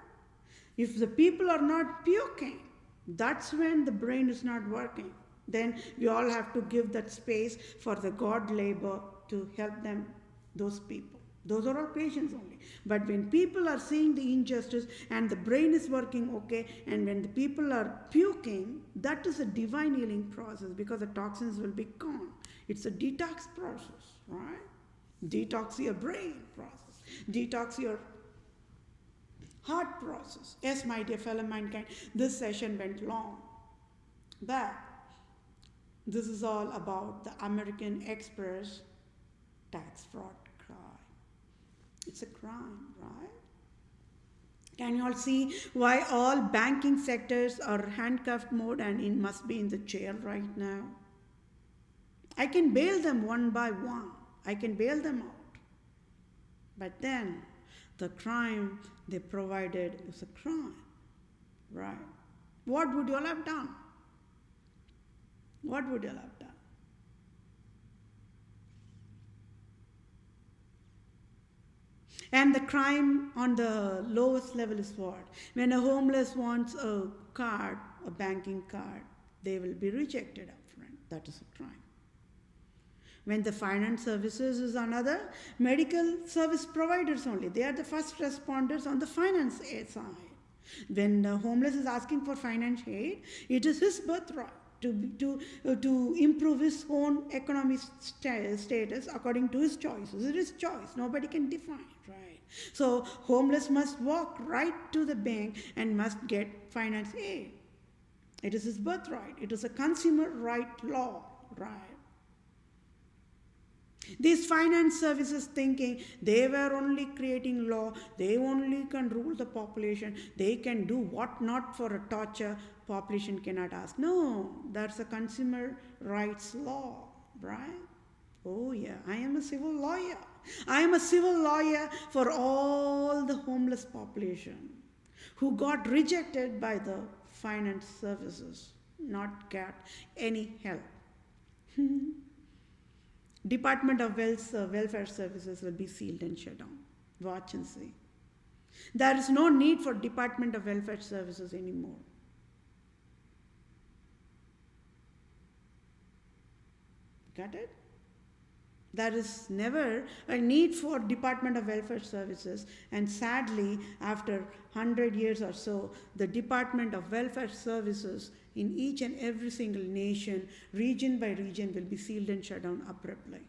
If the people are not puking, that's when the brain is not working. Then we all have to give that space for the God labor to help them, those people. Those are all patients only. But when people are seeing the injustice and the brain is working okay, and when the people are puking, that is a divine healing process because the toxins will be gone. It's a detox process, right? Detox your brain process. Detox your heart process. Yes, my dear fellow mankind, this session went long. But this is all about the American Express tax fraud crime. It's a crime, right? Can you all see why all banking sectors are handcuffed mode and must be in the jail right now? I can bail them one by one. I can bail them out. But then the crime they provided is a crime, right? What would you all have done? What would you all have done? And the crime on the lowest level is what? When a homeless wants a card, a banking card, they will be rejected upfront. That is a crime. When the finance services is another, medical service providers only. They are the first responders on the finance aid side. When the homeless is asking for financial aid, it is his birthright to improve his own economic status according to his choices. It is choice. Nobody can define, right? So homeless must walk right to the bank and must get finance aid. It is his birthright. It is a consumer right law, right? These finance services thinking they were only creating law, they only can rule the population, they can do what not for a torture, population cannot ask. No, that's a consumer rights law, right? Oh yeah, I am a civil lawyer. I am a civil lawyer for all the homeless population who got rejected by the finance services, not get any help. Department of Welfare Services will be sealed and shut down. Watch and see. There is no need for Department of Welfare Services anymore. Got it? There is never a need for Department of Welfare Services, and sadly, after 100 years or so, the Department of Welfare Services in each and every single nation, region by region, will be sealed and shut down abruptly.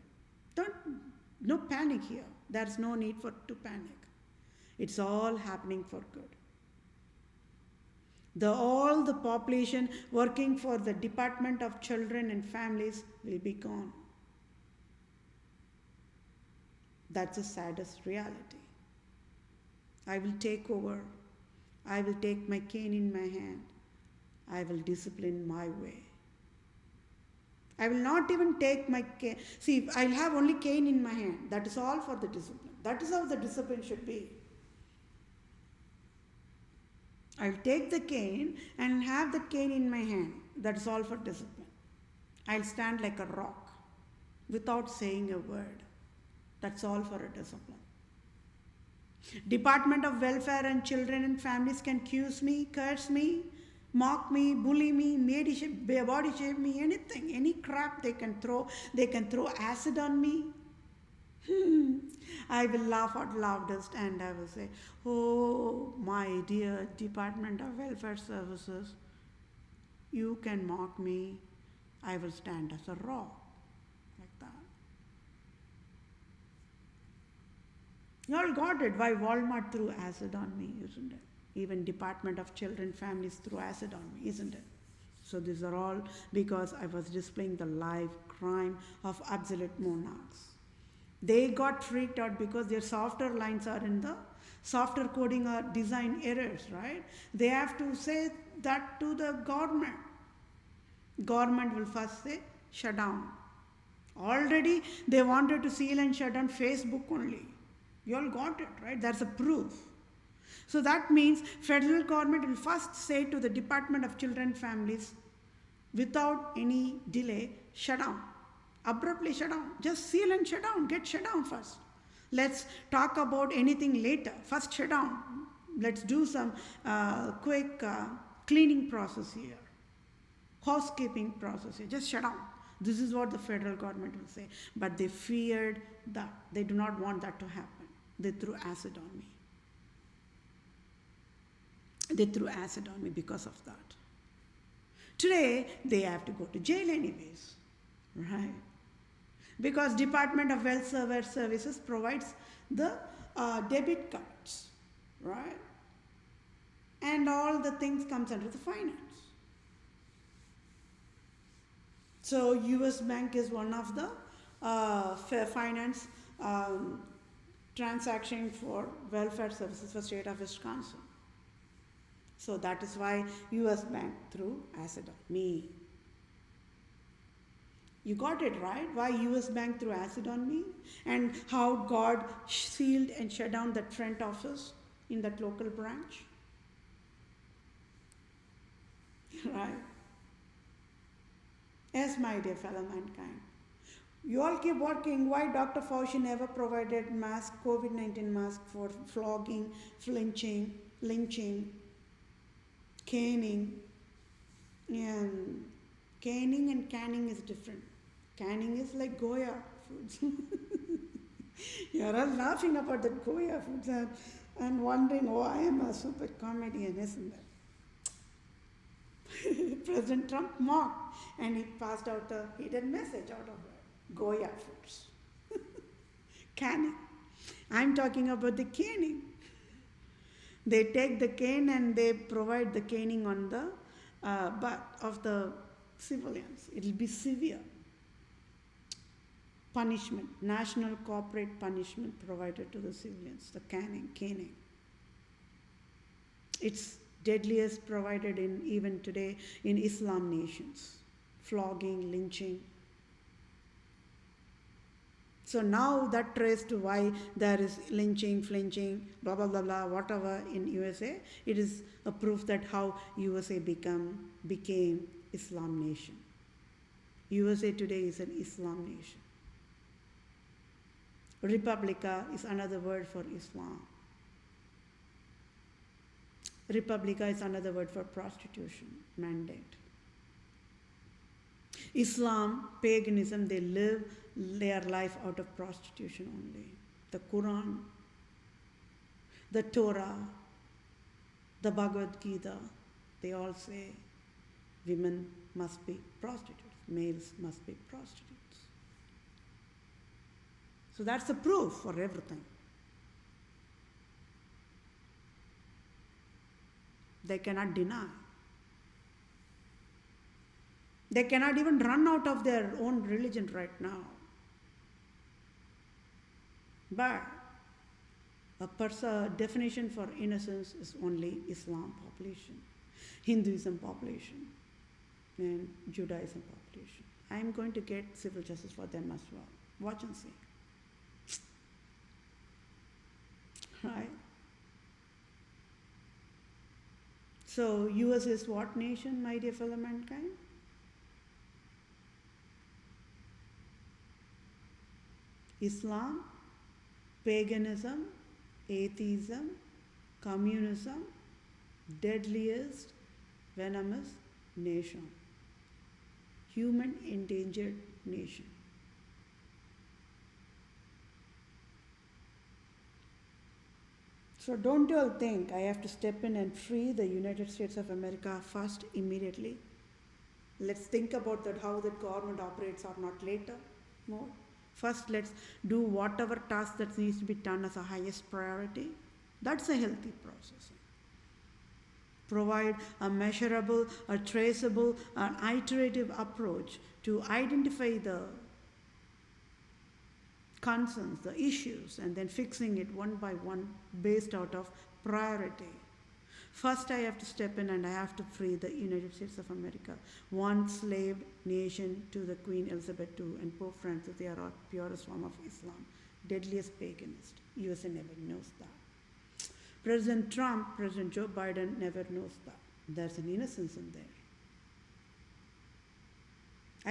No panic here. There's no need to panic. It's all happening for good. All the population working for the Department of Children and Families will be gone. That's the saddest reality. I will take over. I will take my cane in my hand. I will discipline my way. I will not even take my cane. See, I'll have only cane in my hand. That is all for the discipline. That is how the discipline should be. I'll take the cane and have the cane in my hand. That is all for discipline. I'll stand like a rock without saying a word. That's all for a discipline. Department of Welfare and Children and Families can accuse me, curse me, mock me, bully me, body shape me, anything, any crap they can throw. They can throw acid on me. I will laugh out loudest and I will say, oh, my dear Department of Welfare Services, you can mock me. I will stand as a rock. Like that. You all got it why Walmart threw acid on me, isn't it? Even Department of Children Families threw acid on me, isn't it? So these are all because I was displaying the live crime of absolute monarchs. They got freaked out because their software lines are in the software coding or design errors, right? They have to say that to the government. Government will first say, shut down. Already they wanted to seal and shut down Facebook only. You all got it, right? That's a proof. So that means federal government will first say to the Department of Children and Families, without any delay, shut down. Abruptly shut down. Just seal and shut down. Get shut down first. Let's talk about anything later. First shut down. Let's do some quick cleaning process here. Housekeeping process here. Just shut down. This is what the federal government will say. But they feared that. They do not want that to happen. They threw acid on me. They threw acid on me because of that. Today, they have to go to jail anyways, right? Because Department of Welfare Services provides the debit cards, right? And all the things comes under the finance. So US Bank is one of the finance transaction for welfare services for state of Wisconsin. So that is why US Bank threw acid on me. You got it right? Why US Bank threw acid on me? And how God sealed and shut down that front office in that local branch? Right? Yes, my dear fellow mankind. You all keep working. Why Dr. Fauci never provided mask, COVID-19 mask for flogging, lynching, caning. And caning and canning is different. Canning is like Goya foods. You're all laughing about the Goya foods and wondering, oh, I am a super comedian, isn't it? President Trump mocked and he passed out a hidden message out of it. Goya foods. Canning. I'm talking about the caning. They take the cane and they provide the caning on the butt of the civilians. It will be severe punishment, national corporate punishment provided to the civilians, the caning. It's deadliest provided in even today in Islam nations, flogging, lynching. So now that traced to why there is lynching, flinching, blah, blah, blah, blah, whatever in USA, it is a proof that how USA became Islam nation. USA today is an Islam nation. Republica is another word for Islam. Republica is another word for prostitution, mandate. Islam, paganism, they live their life out of prostitution only. The Quran, the Torah, the Bhagavad Gita, they all say women must be prostitutes, males must be prostitutes. So that's the proof for everything. They cannot deny. They cannot even run out of their own religion right now. But a definition for innocence is only Islam population, Hinduism population, and Judaism population. I am going to get civil justice for them as well. Watch and see. Right? So, US is what nation, my dear fellow mankind? Islam, paganism, atheism, communism, deadliest, venomous nation, human endangered nation. So don't you all think I have to step in and free the United States of America first, immediately? Let's think about that, how the government operates, or not later more. First, let's do whatever task that needs to be done as a highest priority. That's a healthy process. Provide a measurable, a traceable, an iterative approach to identify the concerns, the issues, and then fixing it one by one based out of priority. First, I have to step in and I have to free the United States of America, one slave nation to the Queen Elizabeth II and Pope Francis. They are our purest form of Islam, deadliest paganist. USA never knows that. President Trump, President Joe Biden never knows that. There's an innocence in there.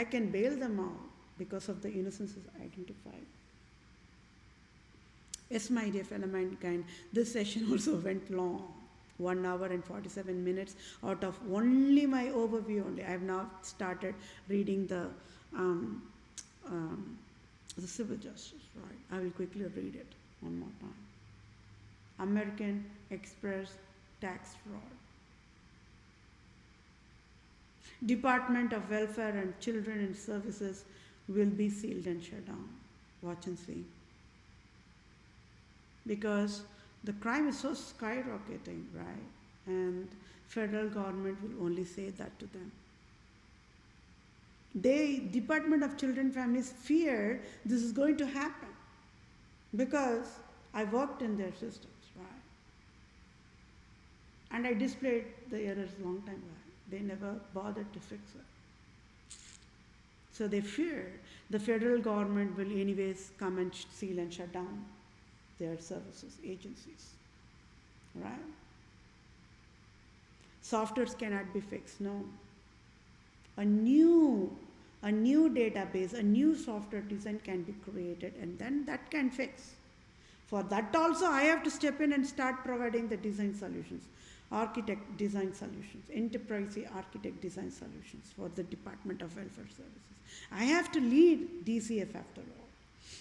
I can bail them out because of the innocences identified. Yes, my dear fellow mankind, this session also went long. 1 hour and 47 minutes out of only my overview only. I have now started reading the civil justice, right? I will quickly read it one more time. American Express tax fraud. Department of Welfare and Children and Services will be sealed and shut down. Watch and see. Because the crime is so skyrocketing, right? And federal government will only say that to them. Department of Children and Families fear this is going to happen because I worked in their systems, right? And I displayed the errors long time back. They never bothered to fix it. So they fear the federal government will anyways come and seal and shut down their services, agencies, right? Softwares cannot be fixed, no. A new database, a new software design can be created, and then that can fix. For that also, I have to step in and start providing the design solutions, architect design solutions, enterprise architect design solutions for the Department of Welfare Services. I have to lead DCF after all.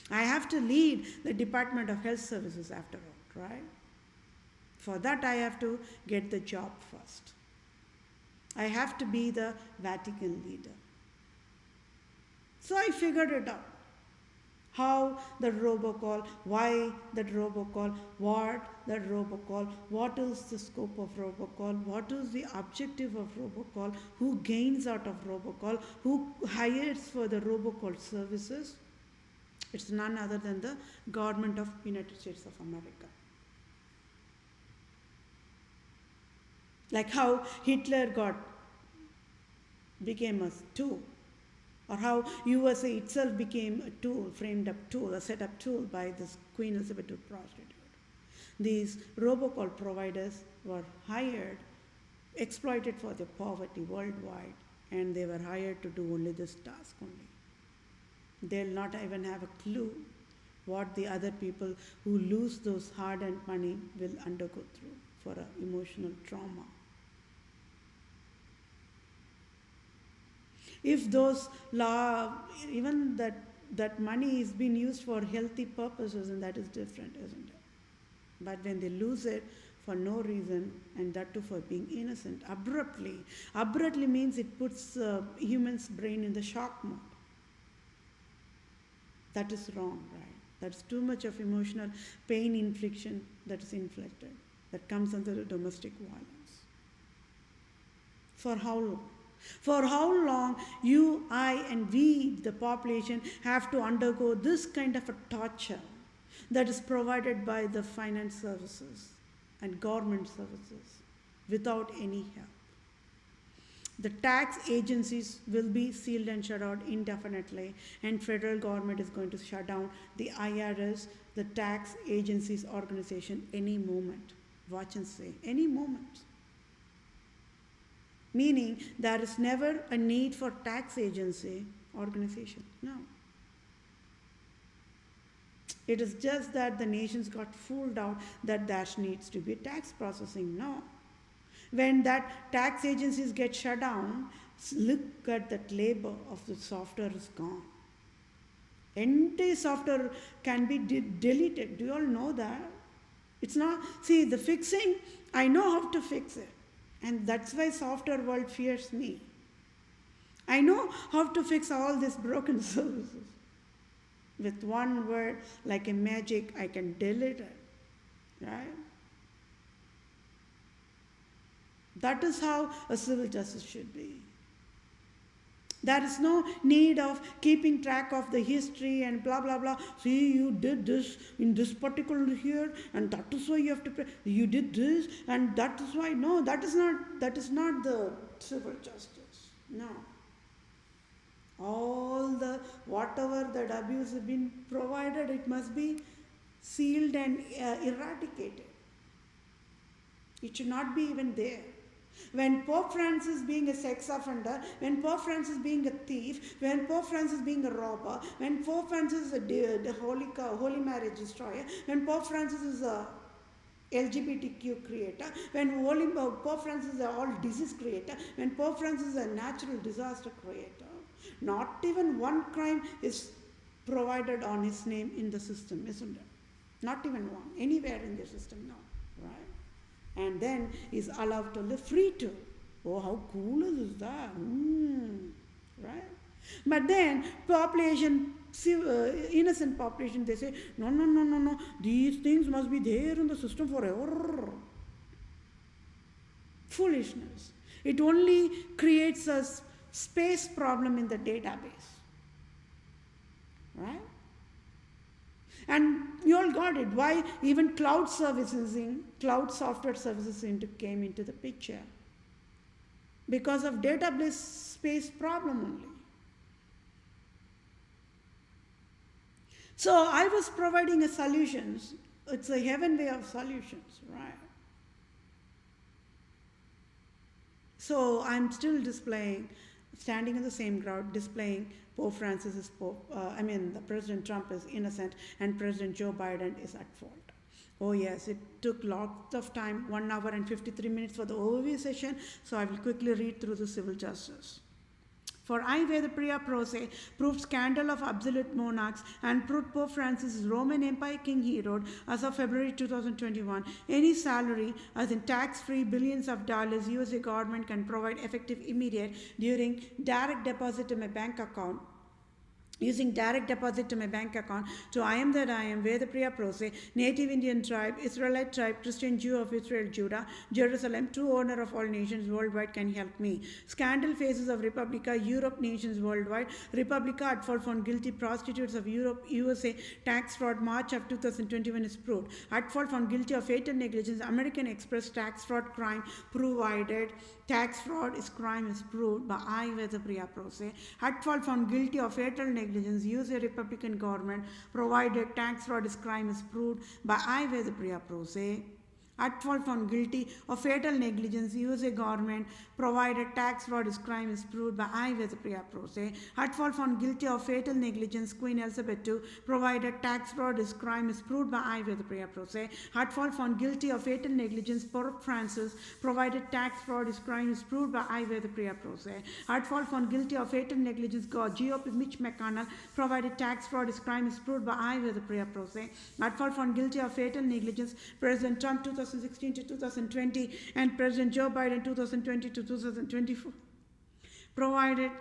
I have to lead the Department of Health Services after all, right? For that, I have to get the job first. I have to be the Vatican leader. So I figured it out. How that robocall, why that robocall, what that robocall, what is the scope of robocall, what is the objective of robocall, who gains out of robocall, who hires for the robocall services. It's none other than the government of United States of America. Like how Hitler became a tool, or how USA itself became a tool, framed up tool, a set up tool by this Queen Elizabeth II prostitute. These robocall providers were hired, exploited for their poverty worldwide, and they were hired to do only this task only. They'll not even have a clue what the other people who lose those hard-earned money will undergo through for an emotional trauma. If those even that money is being used for healthy purposes, and that is different, isn't it? But when they lose it for no reason, and that too for being innocent, abruptly means it puts human's brain in the shock mode. That is wrong, right? That's too much of emotional pain infliction that is inflicted, that comes under domestic violence. For how long? For how long you, I, and we, the population, have to undergo this kind of a torture that is provided by the finance services and government services without any help? The tax agencies will be sealed and shut out indefinitely, and federal government is going to shut down the IRS, the tax agencies organization, any moment. Watch and see, any moment. Meaning there is never a need for tax agency organization. No. It is just that the nations got fooled out that there needs to be tax processing. No. When that tax agencies get shut down, look at that labor of the software is gone. Entire software can be deleted. Do you all know that? It's not, see, the fixing, I know how to fix it. And that's why software world fears me. I know how to fix all these broken services. With one word, like a magic, I can delete it. Right? That is how a civil justice should be. There is no need of keeping track of the history and blah, blah, blah. See, you did this in this particular here, and that is why you have to pay. You did this, and that is why. No, that is not the civil justice. No. All the, whatever that abuse has been provided, it must be sealed and eradicated. It should not be even there. When Pope Francis being a sex offender, when Pope Francis being a thief, when Pope Francis being a robber, when Pope Francis is a holy marriage destroyer, when Pope Francis is a LGBTQ creator, when Pope Francis is a all disease creator, when Pope Francis is a natural disaster creator, not even one crime is provided on his name in the system, isn't it? Not even one, anywhere in the system, no, right? And then is allowed to live free too. Oh, how cool is that? Right? But then population, innocent population, they say, no, these things must be there in the system forever. Foolishness. It only creates a space problem in the database. Right? And you all got it. Why even cloud services, cloud software services came into the picture? Because of database space problem only. So I was providing a solutions. It's a heaven way of solutions, right? So I'm still displaying, standing in the same crowd, displaying Pope Francis is the President Trump is innocent and President Joe Biden is at fault. Oh yes, it took lots of time, 1 hour and 53 minutes for the overview session, so I will quickly read through the civil justice. For I, Vethapriya, PROSE, proved scandal of absolute monarchs and proved Pope Francis is Roman Empire King Herod as of February 2021. Any salary, as in tax-free billions of dollars, USA government can provide effective immediate during direct deposit to my bank account. Using direct deposit to my bank account to I am that I am, Vethapriya PROSE, native Indian tribe, Israelite tribe, Christian Jew of Israel, Judah, Jerusalem, true owner of all nations worldwide can help me. Scandal faces of Republica, Europe nations worldwide, Republica at fault found guilty, prostitutes of Europe, USA, tax fraud, March of 2021 is proved. At fault found guilty of fatal negligence, American Express tax fraud crime provided. Tax fraud is crime is proved by I, Vethapriya PROSE. At fault found guilty of fatal negligence, USA Republican government provided tax fraud is crime is proved by I, Vethapriya PROSE. At fault found guilty of fatal negligence, USA government provided tax fraud is crime is proved by I, Vethapriya PROSE. At fault found guilty of fatal negligence, Queen Elizabeth II provided tax fraud is crime is proved by I, Vethapriya PROSE. At fault found guilty of fatal negligence, Pope Francis provided tax fraud is crime is proved by I, Vethapriya PROSE. At fault found guilty of fatal negligence, GOP Mitch McConnell provided tax fraud is crime is proved by I, Vethapriya PROSE. At fault found guilty of fatal negligence, President Trump 2016 to 2020 and President Joe Biden 2020 to 2024 provided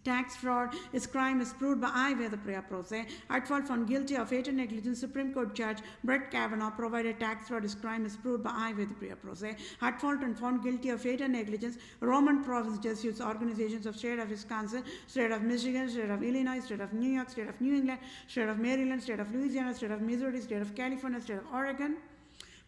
tax fraud is crime is proved by I, Vethapriya PROSE. At fault found guilty of fatal negligence, Supreme Court Judge Brett Kavanaugh provided tax fraud is crime is proved by I, Vethapriya PROSE. At fault and found guilty of fatal negligence, Roman Province Jesuits organizations of State of Wisconsin, State of Michigan, State of Illinois, State of New York, State of New England, State of Maryland, State of Louisiana, State of Missouri, State of California, State of Oregon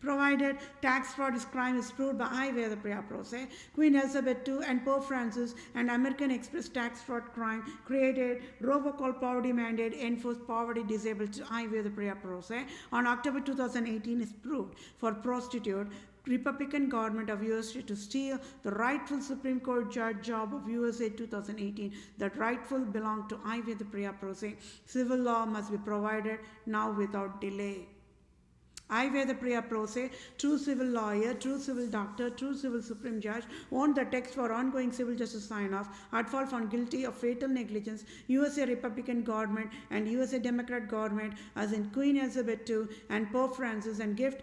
provided tax fraud is crime is proved by I, Vethapriya PROSE. Queen Elizabeth II and Pope Francis and American Express tax fraud crime created robocall poverty mandate enforced poverty disabled to I, Vethapriya PROSE. On October 2018 is proved for prostitute Republican government of USA to steal the rightful Supreme Court judge job of USA 2018. That rightful belonged to I, Vethapriya PROSE. Civil law must be provided now without delay. I, Vethapriya, PROSE, true civil lawyer, true civil doctor, true civil supreme judge, own the text for ongoing civil justice sign-off, at fault found guilty of fatal negligence, USA Republican government and USA Democrat government, as in Queen Elizabeth II and Pope Francis, and gift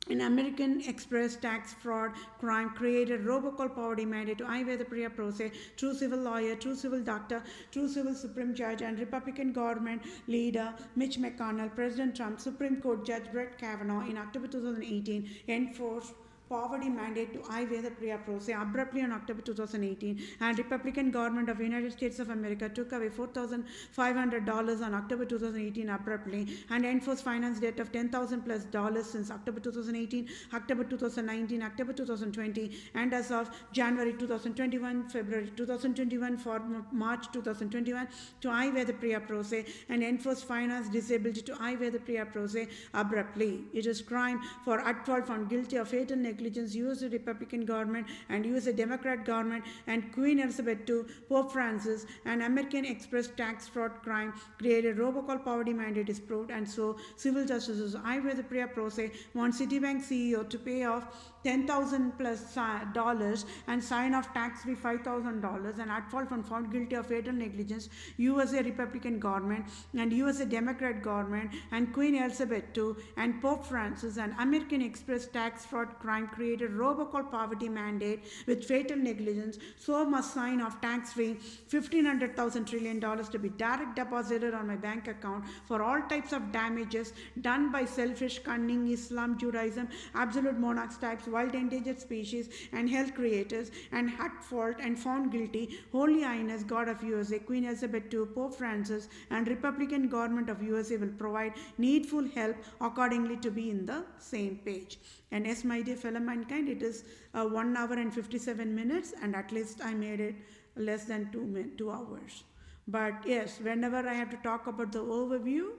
in American Express tax fraud crime created robocall poverty mandate to I, Vethapriya, PROSE, true civil lawyer, true civil doctor, true civil supreme judge, and Republican government leader Mitch McConnell, President Trump, Supreme Court Judge Brett Kavanaugh in October 2018 enforced poverty mandate to I, Vethapriya, PROSE abruptly on October 2018, and Republican government of United States of America took away $4,500 on October 2018 abruptly and enforced finance debt of $10,000+ since October 2018, October 2019, October 2020, and as of January 2021, February 2021 for March 2021 to I, Vethapriya, PROSE, and enforced finance disability to I, Vethapriya, PROSE abruptly. It is crime for at fault found guilty of fatal negligence, US Republican government and USA Democrat government, and Queen Elizabeth II, Pope Francis, and American Express tax fraud crime created robocall poverty mandate is proved, and so civil justices I, Vethapriya, PROSE want Citibank CEO to pay off $10,000+ and sign off tax-free $5,000, and at fault found guilty of fatal negligence, USA Republican government and USA Democrat government, and Queen Elizabeth II and Pope Francis, and American Express tax fraud crime created robocall poverty mandate with fatal negligence, so must sign off tax-free $1,500 trillion to be direct deposited on my bank account for all types of damages done by selfish, cunning, Islam, Judaism, absolute monarchs types, wild endangered species, and health creators, and at fault and found guilty, Holy Highness God of USA, Queen Elizabeth II, Pope Francis, and Republican government of USA will provide needful help accordingly to be in the same page. And yes, my dear fellow mankind, it is 1 hour and 57 minutes, and at least I made it less than 2 hours. But yes, whenever I have to talk about the overview,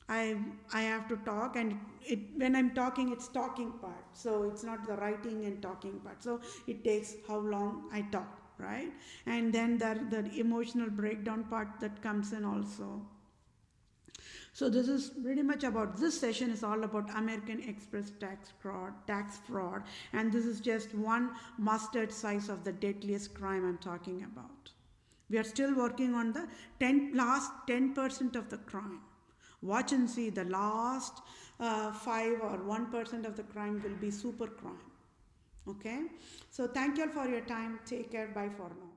I have to talk, and when I'm talking, it's talking part. So it's not the writing and talking part. So it takes how long I talk, right? And then the emotional breakdown part that comes in also. So this is pretty much about, this session is all about American Express tax fraud, and this is just one mustard size of the deadliest crime I'm talking about. We are still working on the last 10% of the crime. Watch and see, the last 5 or 1% of the crime will be super crime. Okay? So thank you all for your time. Take care. Bye for now.